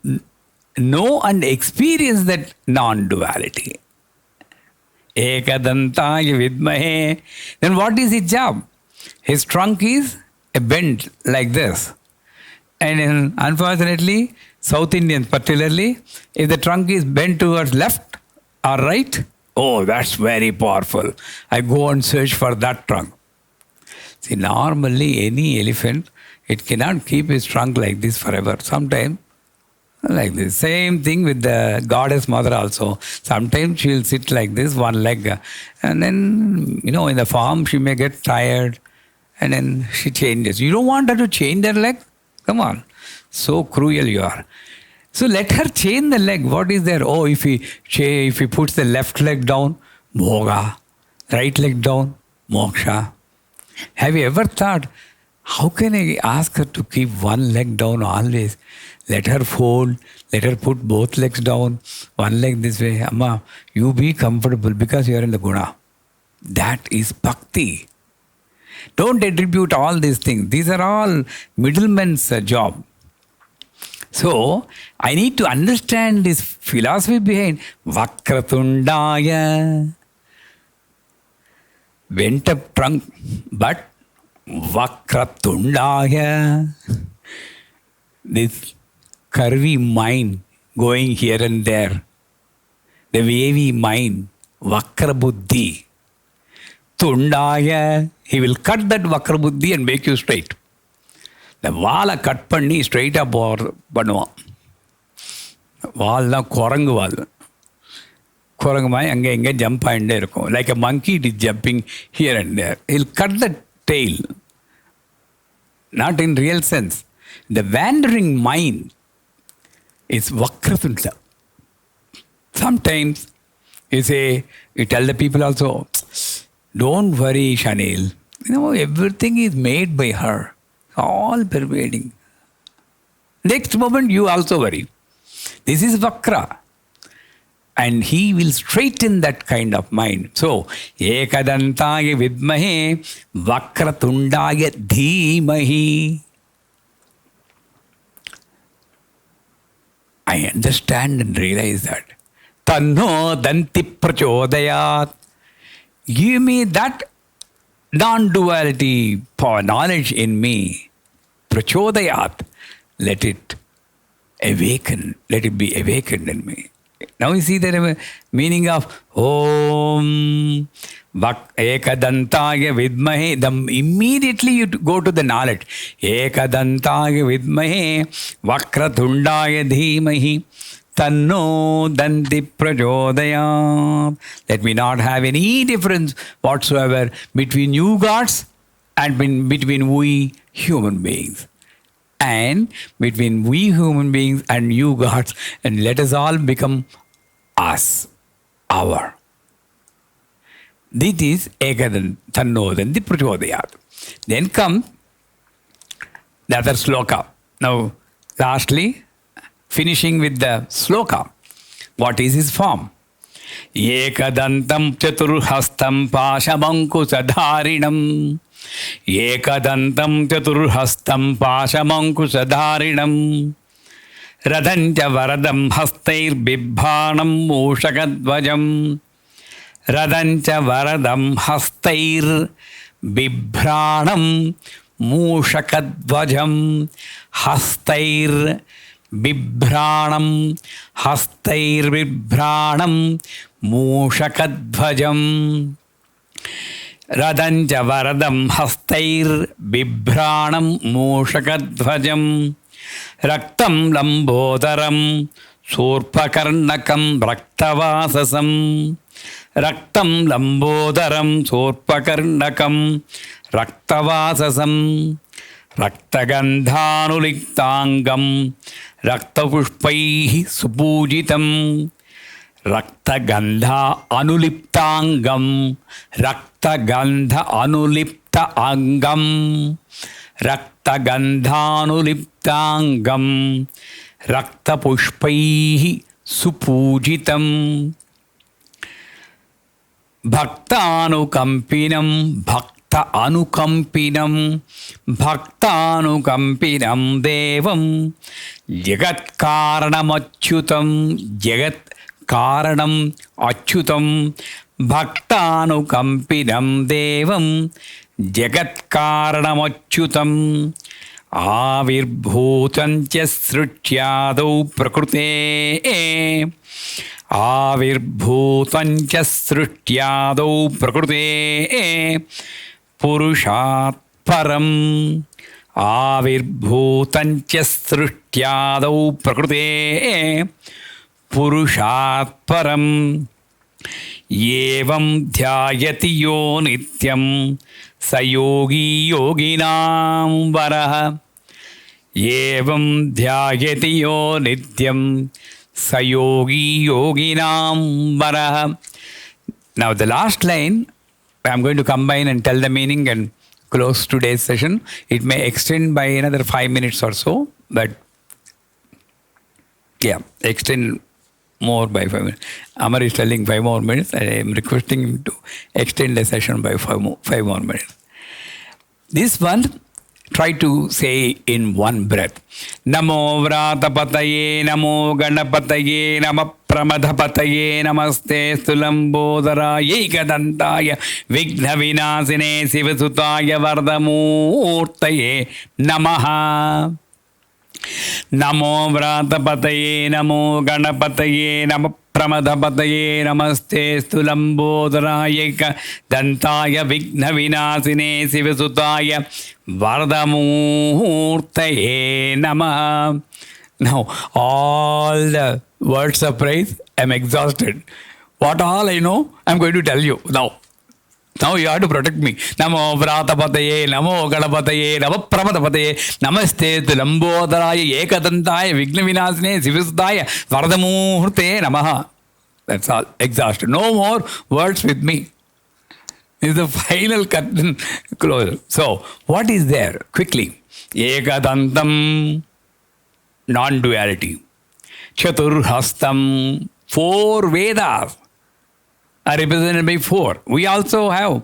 know and experience that non-duality. Ekadantaya vidmahe. Then what is his job? His trunk is a bend like this. And unfortunately, South Indians particularly, if the trunk is bent towards left or right, Oh, that's very powerful. I go and search for that trunk. See, normally any elephant, it cannot keep its trunk like this forever. Sometimes like this. Same thing with the goddess mother also. Sometimes she will sit like this, one leg. And then, in the farm, she may get tired. And then she changes. You don't want her to change her leg? Come on. So cruel you are. So let her change the leg. What is there? Oh, if he puts the left leg down, bhoga. Right leg down, moksha. Have you ever thought, how can I ask her to keep one leg down always? Let her fold, let her put both legs down, one leg this way. Amma, you be comfortable because you are in the guna. That is bhakti. Don't attribute all these things. These are all middlemen's job. So, I need to understand this philosophy behind Vakratundaya. Went up trunk, but Vakratundaya. This curvy mind going here and there. The wavy mind, Vakrabuddhi. Tundaya, he will cut that Vakrabuddhi and make you straight. The வாலை cut பண்ணி ஸ்ட்ரைட்டாக பண்ணுவான். வால்லாம் குரங்கு வால். குரங்கு மாதிரி அங்கே எங்கே jump ஆகிட்டே இருக்கும். Like a monkey it is jumping here and there. I'll cut the tail. Not in real sense. The wandering mind is Vakratunda. Sometimes you tell the people also, don't worry, Shanil. Everything is made by her. All pervading. Next moment you also worry. This is Vakra. And he will straighten that kind of mind. So, Ekadantaya vidmahe Vakratundaya dhimahi. I understand and realize that. Tanno danti prachodayat. Give me that non-duality knowledge in me. Prachodayat. Let it awaken. Let it be awakened in me. Now you see the meaning of Om Ekadantaya Vidmahe. Immediately you go to the knowledge. Ekadantaya Vidmahe Vakratundaya Dhimahi. Tanno danti prachodayat. Let me not have any difference whatsoever between you gods and between we human beings. And between we human beings and you gods. And let us all become us. Our. This is Tanno danti prachodayat. Then come the other sloka. Now, lastly, finishing with the sloka. What is his form? Ekadantam chaturhastam pashamankusadharinam. Ekadantam chaturhastam pashamankusadharinam. Radhancha varadam hastair bibhanam mushakadvajam. Radhancha varadam hastair bibhanam mushakadvajam. Hastair Bibhranam hastair bibhranam mushakadvajam. Radhancha varadam hastair bibhranam mushakadvajam. Raktam lambodaram surpakarnakam raktavasasam. Raktam lambodaram surpakarnakam raktavasasam. Raktagandhanuliktangam Raktapushpaihi Supujitam. Raktagandha Anuliptangam Raktagandha Anulipta Angam. Raktagandhanuliptangam Raktapushpaihi Supujitam. Bhaktanukampinam Anukampinam Bhaktanukampinam Devam Jagat Karanam Achyutam Jagat Karanam Achyutam Bhaktanukampinam Devam Jagat Karanam Achyutam Avirbhutancha Srutyadau Prakrute आविर्भूतं च सृष्ट्यादौ प्रकृते पुरुषात् परम् आविर्भूतं च सृष्ट्यादौ प्रकृते पुरुषात् परम् एवं ध्यायति यो नित्यं स योगी योगिनां वरः एवं ध्यायति यो नित्यं स योगी योगिनां वरः. Now the last line I am going to combine and tell the meaning and close today's session. It may extend by another 5 minutes or so, but yeah, extend more by 5 minutes. Amar is telling 5 more minutes. I am requesting him to extend the session by 5 more minutes. This one, try to say in one breath. Namo Vratapataye, Namo Ganapataye, Namo Pramadhapataye, Namaste Sulambodharaye, Ekadantaya, Vigna Vinasine, Sivasutaya, Vardamurtaye, Namaha. Namo Vratapataye, Namo Ganapataye, Namo Pramadhapataye, Namaste Stulambodharaye, Dantaya, Vigna Vinasine, Sivasutaya, Vardamurtaye, Namaha. Now, all the words of praise, I am exhausted. What all I know, I am going to tell you now. Now you have to protect me. Namo Vratapataye, Namo Ganapataye, Namo Pramadapataye, Namaste Lambodharaye, Ekadantaya, Vigna Vinasine, Sivasudaya, Vardamurte, Namaha. That's all. Exhausted. No more words with me. This is the final curtain closure. So, what is there? Quickly. Ekadantam, non-duality. Chaturhastam, 4 Vedas are represented by 4. We also have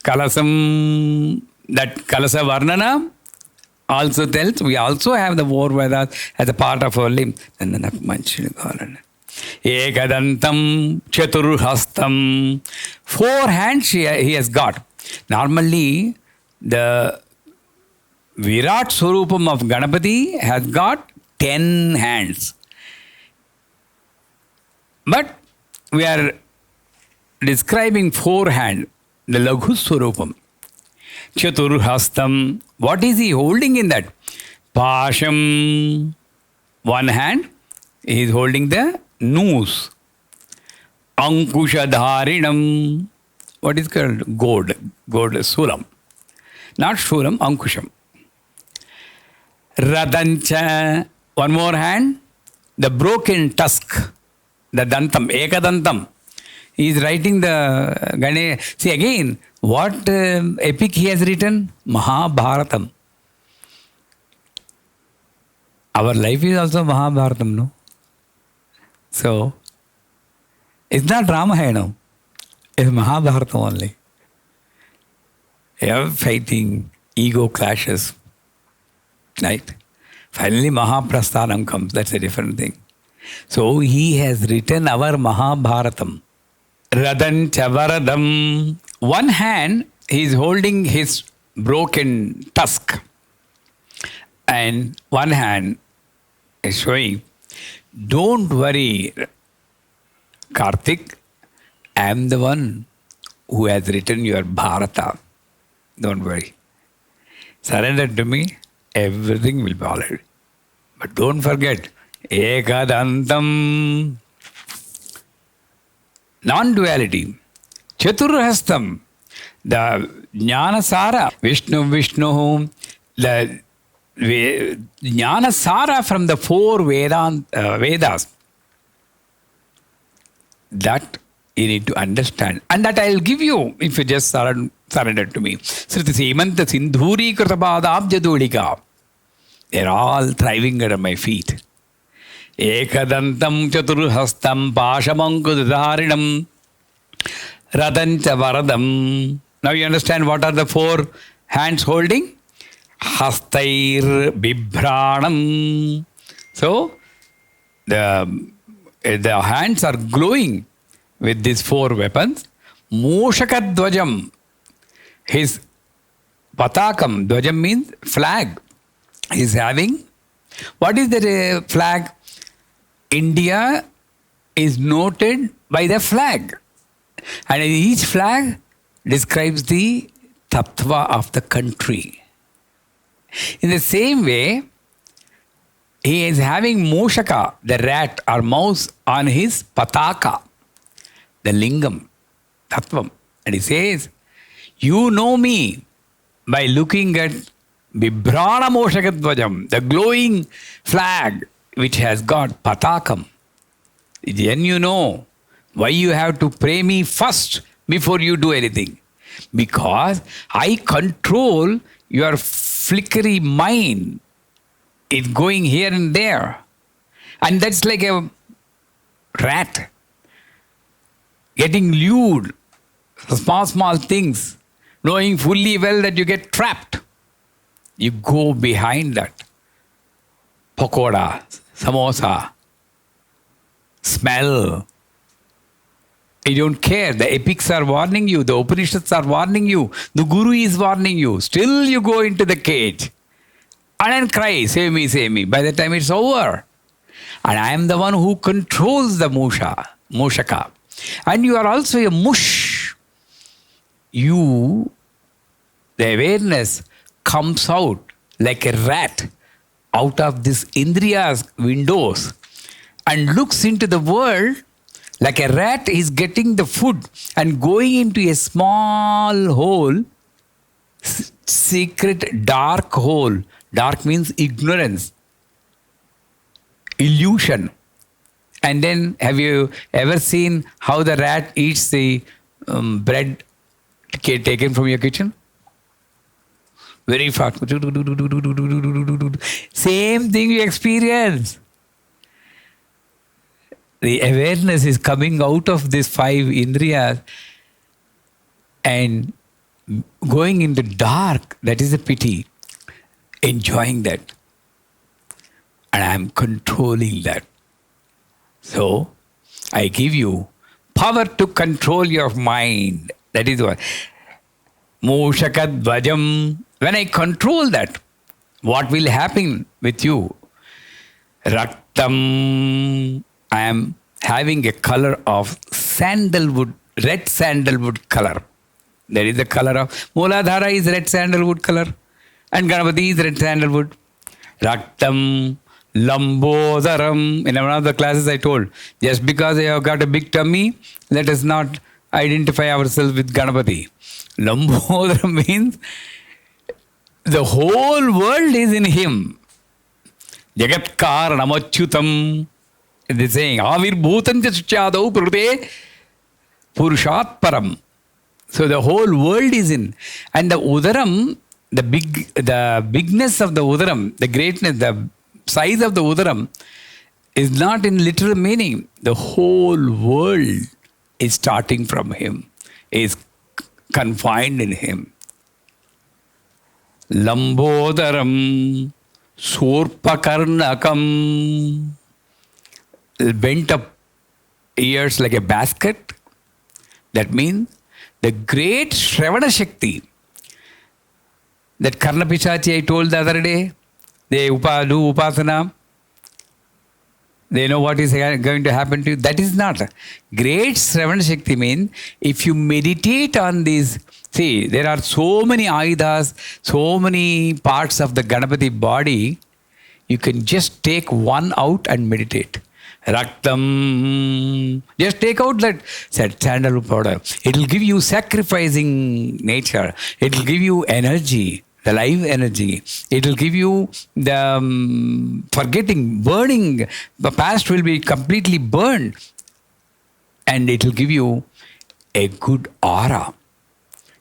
Kalasam, that Kalasa Varnana also tells, we also have the 4 Vedas as a part of our limb. Ekadantam Chaturhastam, 4 hands he has got. Normally, the Virat Swarupam of Ganapati has got 10 hands. But we are describing 4 hands, the Laghu Swarupam. Chaturhastam, what is he holding in that? Pasham, 1 hand, he is holding the noose. Ankushadharinam, what is called? Gold, Sulam. Not Shulam, Ankusham. Radancha, 1 more hand, the broken tusk, the Dantam, Ekadantam. He is writing the Ganesh. See again, what epic he has written? Mahabharatam. Our life is also Mahabharatam, no? So, it's not Ramayana. It's Mahabharatam only. You have fighting, ego clashes. Right? Finally, Mahaprasthanam comes. That's a different thing. So, he has written our Mahabharatam. Radan Chavaradam. 1 hand, he is holding his broken tusk. And 1 hand is showing, don't worry, Karthik, I am the one who has written your Bharata. Don't worry. Surrender to me, everything will be all right. But don't forget, Ekadantam, non-duality. Chaturhastam, the Jnanasara, Vishnu, the Jnanasara from the 4 Vedas. That you need to understand. And that I will give you if you just surrender to me. Sriti Simanta Sindhuri Kritapadabjadulika. They are all thriving under my feet. Ekadantam Chaturhastam Pashamankudaharinam Radancha Varadam. Now you understand what are the 4 hands holding? Hastair Bibhranam. So the hands are glowing with these 4 weapons. Moshakadvajam. His patakam. Dvajam means flag. He is having. What is the flag? India is noted by the flag. And each flag describes the tattva of the country. In the same way, he is having Moshaka, the rat or mouse, on his pataka, the lingam, tattvam. And he says, you know me by looking at Bibhrana Moshakadvajam, the glowing flag which has got patakam. Then you know why you have to pray me first before you do anything. Because I control your flickery mind. It's going here and there. And that's like a rat getting lured, small things, knowing fully well that you get trapped. You go behind that. Pakoda, samosa, smell. You don't care. The epics are warning you. The Upanishads are warning you. The Guru is warning you. Still you go into the cage and then cry, save me, save me. By the time it's over. And I am the one who controls the Moshaka. And you are also a mush. The awareness comes out like a rat out of this Indriya's windows and looks into the world like a rat is getting the food and going into a small hole, secret dark hole. Dark means ignorance, illusion. And then have you ever seen how the rat eats the bread taken from your kitchen? Very fast. Same thing you experience. The awareness is coming out of these 5 indriyas and going into dark. That is a pity. Enjoying that. And I am controlling that. So, I give you power to control your mind. That is what. Moshakadvajam. When I control that, what will happen with you? Raktam. I am having a color of sandalwood, red sandalwood color. That is the color of Mooladhara is red sandalwood color. And Ganapati is red sandalwood. Raktam, Lambodaram. In one of the classes I told, just because I have got a big tummy, let us not identify ourselves with Ganapati. Lambodaram means the whole world is in him. Jagatkar Namachyutam. It is saying, Avirbhutantya Suchadau Prute Purushat Param. So the whole world is in. And the Udaram, the bigness of the Udaram, the greatness, the size of the Udaram is not in literal meaning. The whole world is starting from him, is confined in him. Lambodaram Surpakarnakam. Bent up ears like a basket. That means the great Shravana Shakti that Karna Pichachi I told the other day, they do upasana, they know what is going to happen to you. That is not. Great Shravana Shakti means if you meditate on these, see, there are so many ayudas, so many parts of the Ganapati body, you can just take one out and meditate. Raktam. Just take out that sandalwood powder. It will give you sacrificing nature. It will give you energy, the life energy. It will give you the forgetting, burning. The past will be completely burned. And it will give you a good aura.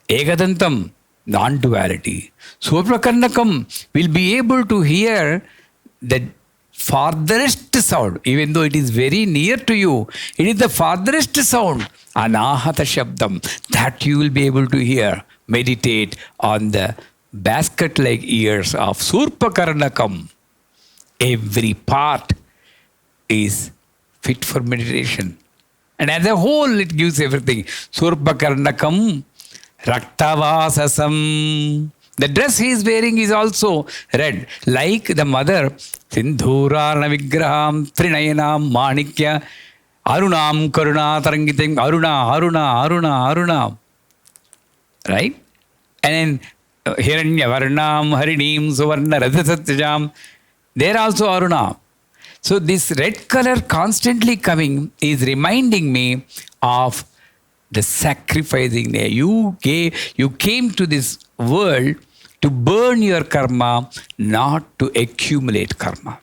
Ekadantam, non-duality. Surpakarnakam will be able to hear the farthest sound, even though it is very near to you, it is the farthest sound, anahata shabdam, that you will be able to hear. Meditate on the basket-like ears of Surpakarnakam. Every part is fit for meditation. And as a whole, it gives everything. Surpakarnakam, Raktavasasam. The dress he is wearing is also red, like the mother, Sindhurarna Vigraham, Trinayanam, Manikya, Arunam Karuna Tarangitim, Aruna. Right? And then Hiranya Varnam, Harinim, Suvarna, Radhasatyajam, they're also Aruna. So this red color constantly coming is reminding me of the sacrificing there. You came to this world to burn your karma, not to accumulate karma.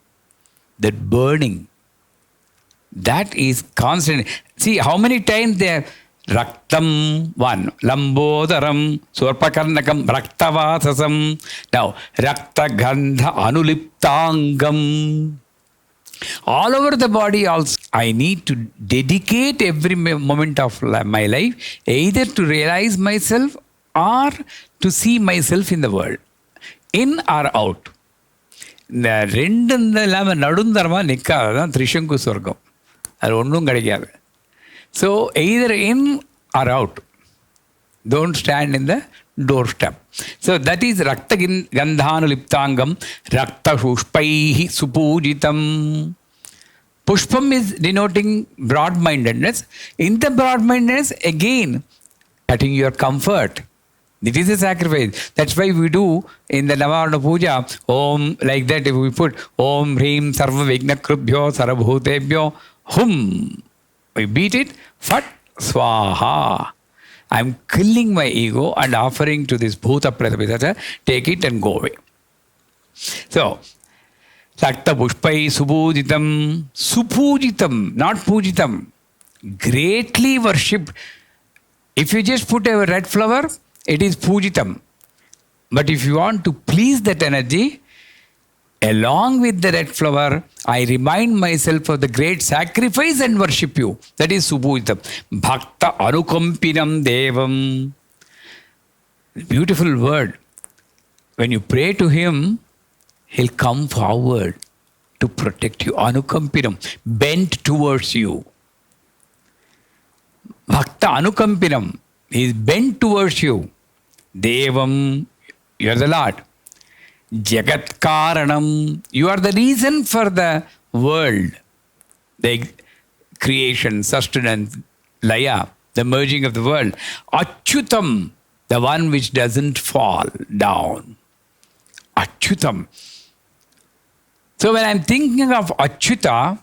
That burning, that is constant. See how many times there. Raktam, one. Lambodaram, Surpakarnakam, Raktavasasam. Now, Rakta Gandha Anuliptangam. All over the body also, I need to dedicate every moment of my life either to realize myself or to see myself in the world. In or out. இந்த ரெண்டு இல்லாமல் நடுந்தரமாக நிற்காது தான் திரிசங்கு சொர்க்கம். அது ஒன்றும் கிடைக்காது. So either in or out. Don't stand in the doorstep. So that is Rakta Gandhanuliptangam Rakta Pushpaihi Supujitam. Pushpam is denoting broad-mindedness. In the broad-mindedness, again, cutting your comfort. It is a sacrifice. That's why we do in the Navarana Puja, Om, like that, if we put Om, Hrim, Sarva Vignakrubhyo, Sarabhutebhyo, Hum. We beat it, Fat, Swaha. I'm killing my ego and offering to this Bhuta Pratapitata, take it and go away. So, Sakta Pushpai Supujitam, Supujitam, not Pujitam, greatly worshipped. If you just put a red flower, it is Pujitam. But if you want to please that energy, along with the red flower, I remind myself of the great sacrifice and worship you. That is Supujitam. Bhakta Anukampinam Devam. Beautiful word. When you pray to him, he'll come forward to protect you. Anukampinam, bent towards you. Bhakta Anukampinam, he is bent towards you. Devam, you are the Lord. Jagat Karanam, you are the reason for the world, the creation, sustenance, laya, the merging of the world. Achyutam, the one which doesn't fall down. Achyutam. So when I'm thinking of Achyuta,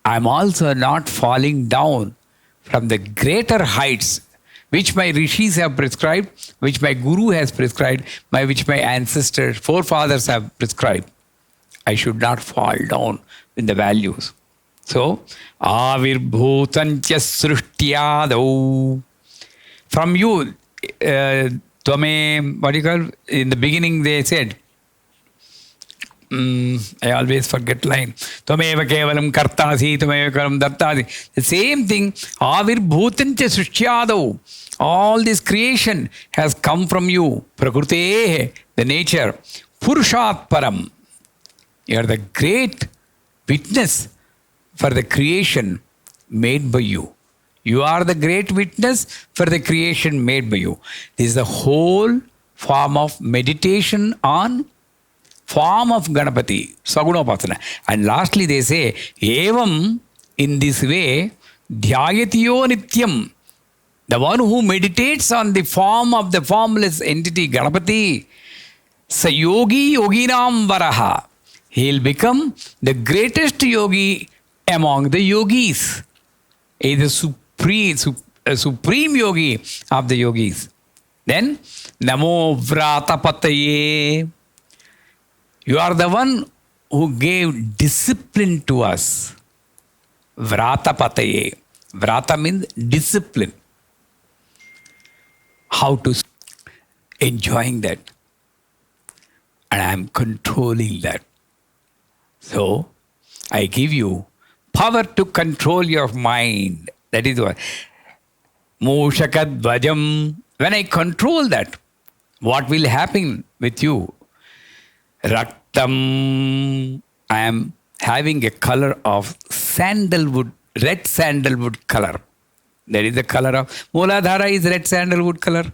I'm also not falling down from the greater heights which my rishis have prescribed, which my guru has prescribed, which my ancestors, forefathers have prescribed. I should not fall down in the values. So, Avirbhutancha Srushtyadau. From you, Twame, what do you call, in the beginning they said, I always forget line. Tvameva kevalam kartasi, tvameva kevalam dartasi. The same thing. Avirbhutancha srishyadau. All this creation has come from you. Prakrute, the nature. Purushat param. You are the great witness for the creation made by you. You are the great witness for the creation made by you. This is the whole form of meditation on form of Ganapati, Sagunopasana. And lastly they say, Evam, in this way, Dhyayatiyo Nityam, the one who meditates on the form of the formless entity, Ganapati, Sayogi Yoginam Varaha, he will become the greatest yogi among the yogis. He is the supreme yogi of the yogis. Then, Namo Vratapataye. You are the one who gave discipline to us. Vratapataye. Vrata means discipline. How to enjoying that. And I am controlling that. So, I give you power to control your mind. That is what. Moshakad Vajam. When I control that, what will happen with you? Raktam, I am having a color of sandalwood, red sandalwood color. That is the color of Mooladhara is red sandalwood color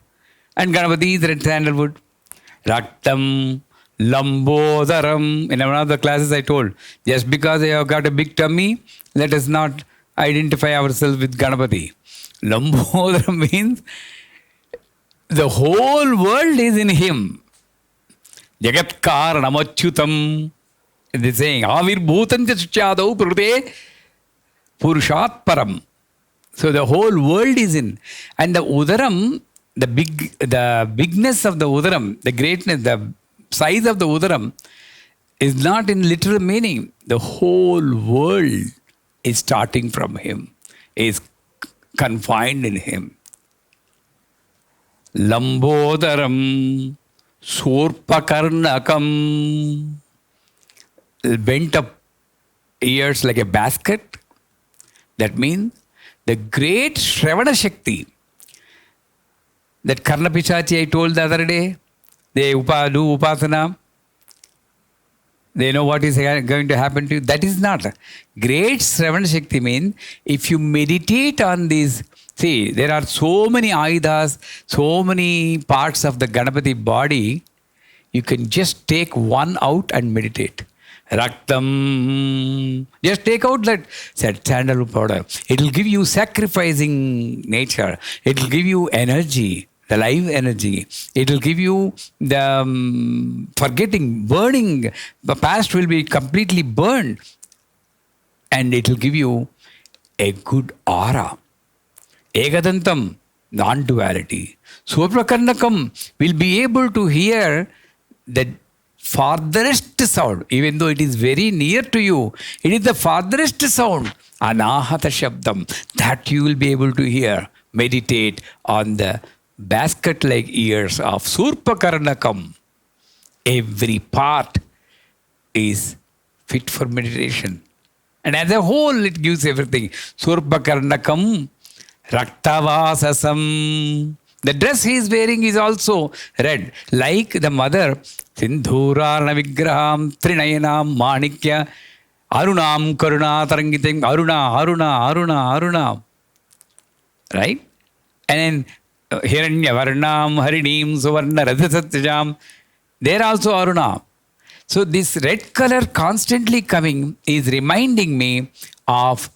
and Ganapati is red sandalwood. Raktam, Lambodaram. In one of the classes I told, just because I have got a big tummy, let us not identify ourselves with Ganapati. Lambodara means the whole world is in him. Jagat Karanamachyutam. They saying Avirbhutam Chadau Prute Purushat Param. So the whole world is in. And the Udaram, the bigness of the Udaram, the greatness, the size of the Udaram is not in literal meaning. The whole world is starting from him, is confined in him. Lambodaram Surpakarnakam, bent up ears like a basket. That means the great Shravana Shakti that Karna Pichachi I told the other day, they do upasana, they know what is going to happen to you. That is not. Great Shravana Shakti means if you meditate on these, see, there are so many ayudas, so many parts of the Ganapati body, you can just take one out and meditate. Raktam. Just take out that sandalwood powder. It will give you sacrificing nature. It will give you energy, the life energy. It will give you the forgetting, burning. The past will be completely burned. And it will give you a good aura. Ekadantam, non-duality. Surpakarnakam will be able to hear the farthest sound, even though it is very near to you. It is the farthest sound, anahata shabdam, that you will be able to hear. Meditate on the basket-like ears of Surpakarnakam. Every part is fit for meditation. And as a whole, it gives everything. Surpakarnakam, Raktavasasam. The dress he is wearing is also red. Like the mother, Sindhurarana Vigraham, Trinayanam, Manikya, Arunam, Karuna, Tarangitam, Aruna. Right? And then Hiranya, Varnam, Harinim, Suvarna, Radhasatyajam, they are also Aruna. So this red color constantly coming is reminding me of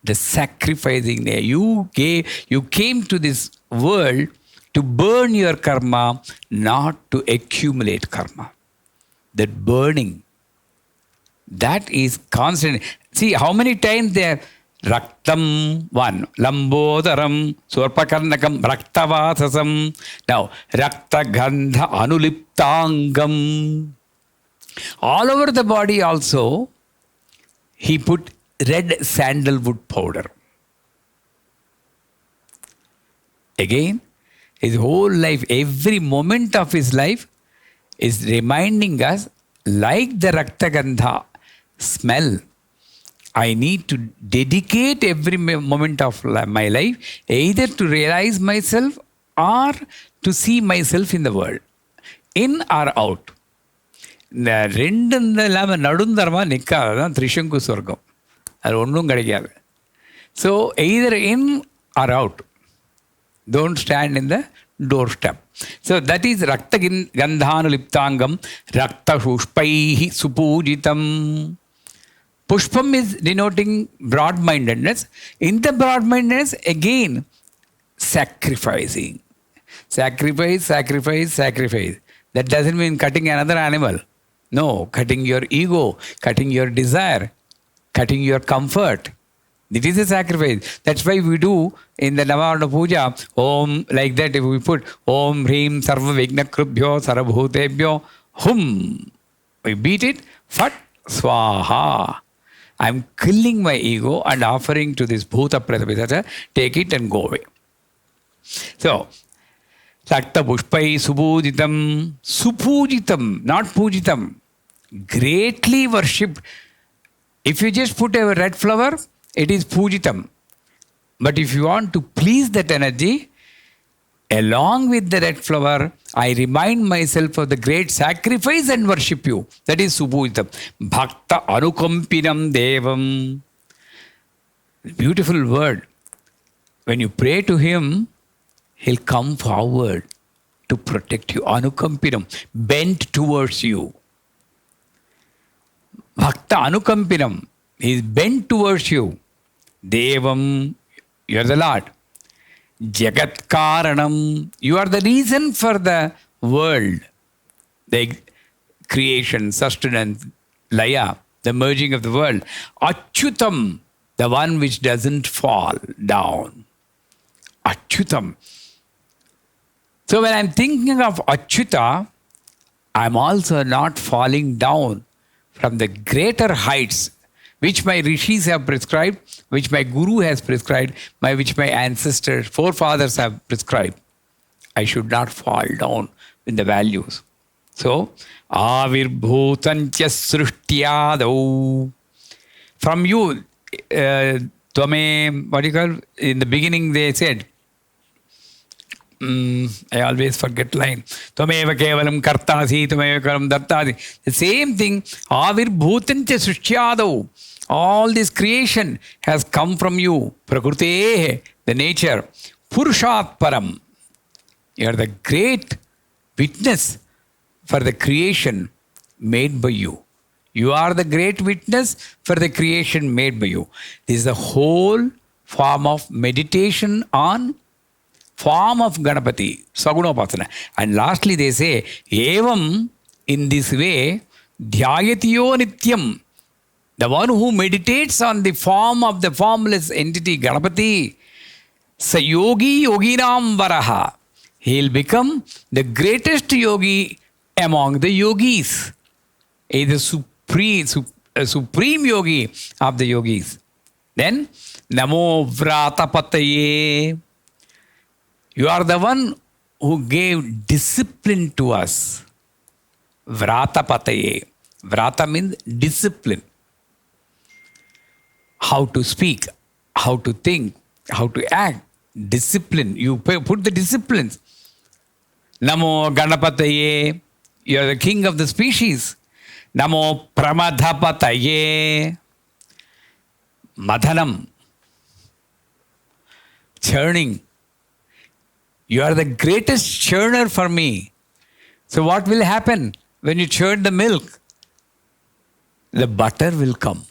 the sacrificing there. You came to this world to burn your karma, not to accumulate karma. That burning, that is constant. See how many times there. Raktam, one. Lambodaram, Surpakarnakam, Raktavasasam. Now, Rakta Gandha Anuliptangam. All over the body also, he put red sandalwood powder. Again, his whole life, every moment of his life is reminding us, like the Raktagandha smell, I need to dedicate every moment of my life either to realize myself or to see myself in the world, in or out. இந்த ரெண்டு இல்லாமல் நடுந்தரமாக நிற்காது தான் திரிசங்கு சொர்க்கம். அது ஒன்றும் கிடைக்காது. So either in or out. Don't stand in the doorstep. So that is Rakta Gandhanuliptangam, Rakta Pushpaihi Supujitam. Pushpam is denoting broad-mindedness. In the broad-mindedness, again, sacrificing. Sacrifice. That doesn't mean cutting another animal. No, cutting your ego, cutting your desire, cutting your comfort. It is a sacrifice. That's why we do in the Navavarna Puja, Om, like that, if we put Om Hrim Sarva Vigna Krubhyo Sarabhutebhyo Hum. We beat it, Fat Swaha. I'm killing my ego and offering to this Bhuta Pratapisata, take it and go away. So, Sakta Pushpai Supujitam, not Pujitam, greatly worshipped. If you just put a red flower, it is Pujitam. But if you want to please that energy, along with the red flower, I remind myself of the great sacrifice and worship you. That is Supujitam. Bhakta Anukampinam Devam. Beautiful word. When you pray to him, he'll come forward to protect you. Anukampinam, bent towards you. Bhakta Anukampinam, he is bent towards you. Devam, you are the Lord. Jagat Karanam, you are the reason for the world, the creation, sustenance, laya, the merging of the world. Achyutam, the one which doesn't fall down. Achyutam. So when I'm thinking of Achyuta, I'm also not falling down from the greater heights which my rishis have prescribed, which my guru has prescribed, which my ancestors, forefathers have prescribed. I should not fall down in the values. So, avirbhutancha srishtyadau. From you, tvame, what do you call, in the beginning they said, I always forget line. Tvameva kevalam kartasi, tvameva kevalam dartasi. The same thing, avirbhutancha srishtyadau. All this creation has come from you. Prakrute, the nature. Purushat param. You are the great witness for the creation made by you. You are the great witness for the creation made by you. This is the whole form of meditation on form of Ganapati, Sagunopasana. And lastly they say, Evam, in this way, Dhyayatiyo Nityam. The one who meditates on the form of the formless entity, Ganapati, Sayogi Yoginam Varaha. He will become the greatest yogi among the yogis. He is the supreme yogi of the yogis. Then, Namo Vratapataye. You are the one who gave discipline to us. Vratapataye. Vrata means discipline. How to speak, how to think, how to act. Discipline. You put the disciplines. Namo Ganapataye. You are the king of the species. Namo Pramadhapataye. Madhanam. Churning. You are the greatest churner for me. So what will happen when you churn the milk? The butter will come.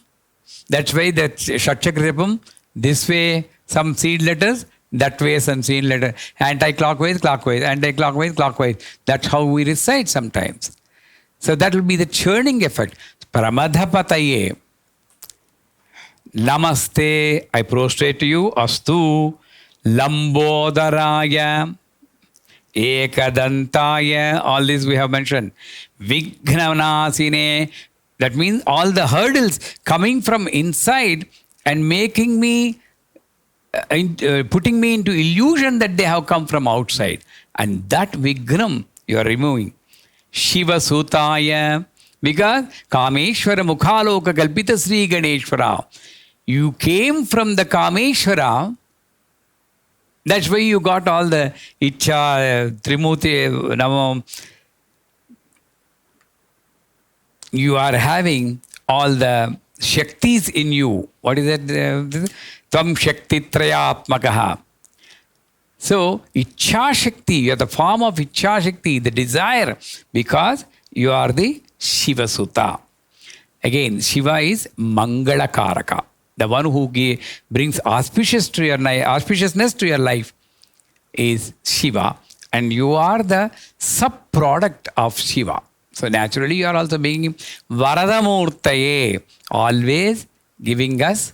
That's why that Shatchakripam, this way some seed letters, that way some seed letter, anti-clockwise, clockwise, anti-clockwise, clockwise. That's how we recite sometimes. So that will be the churning effect. Pramadhapataye. Namaste, I prostrate to you. Astu. Lambodharaya. Ekadantaya. All this we have mentioned. Vignanasine. That means all the hurdles coming from inside and making me, putting me into illusion that they have come from outside. And that Vignam you are removing. Shiva Sutaya. Because Kameshwara Mukhaloka Kalpita Sri Ganeshwara. You came from the Kameshwara. That's why you got all the Icha, Trimuti, Navam. You are having all the Shaktis in you. What is that? Tvam Shakti Trayatmakaha. So, Icha Shakti, you are the form of Icha Shakti, the desire, because you are the Shiva Suta. Again, Shiva is Mangala Karaka, the one who brings auspiciousness to your life is Shiva, and you are the sub-product of Shiva. So naturally you are also being Varadamurtaye, always giving us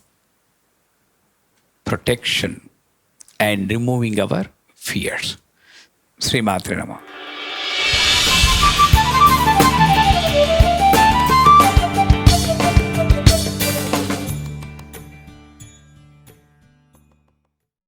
protection and removing our fears. Sri Matre Namah.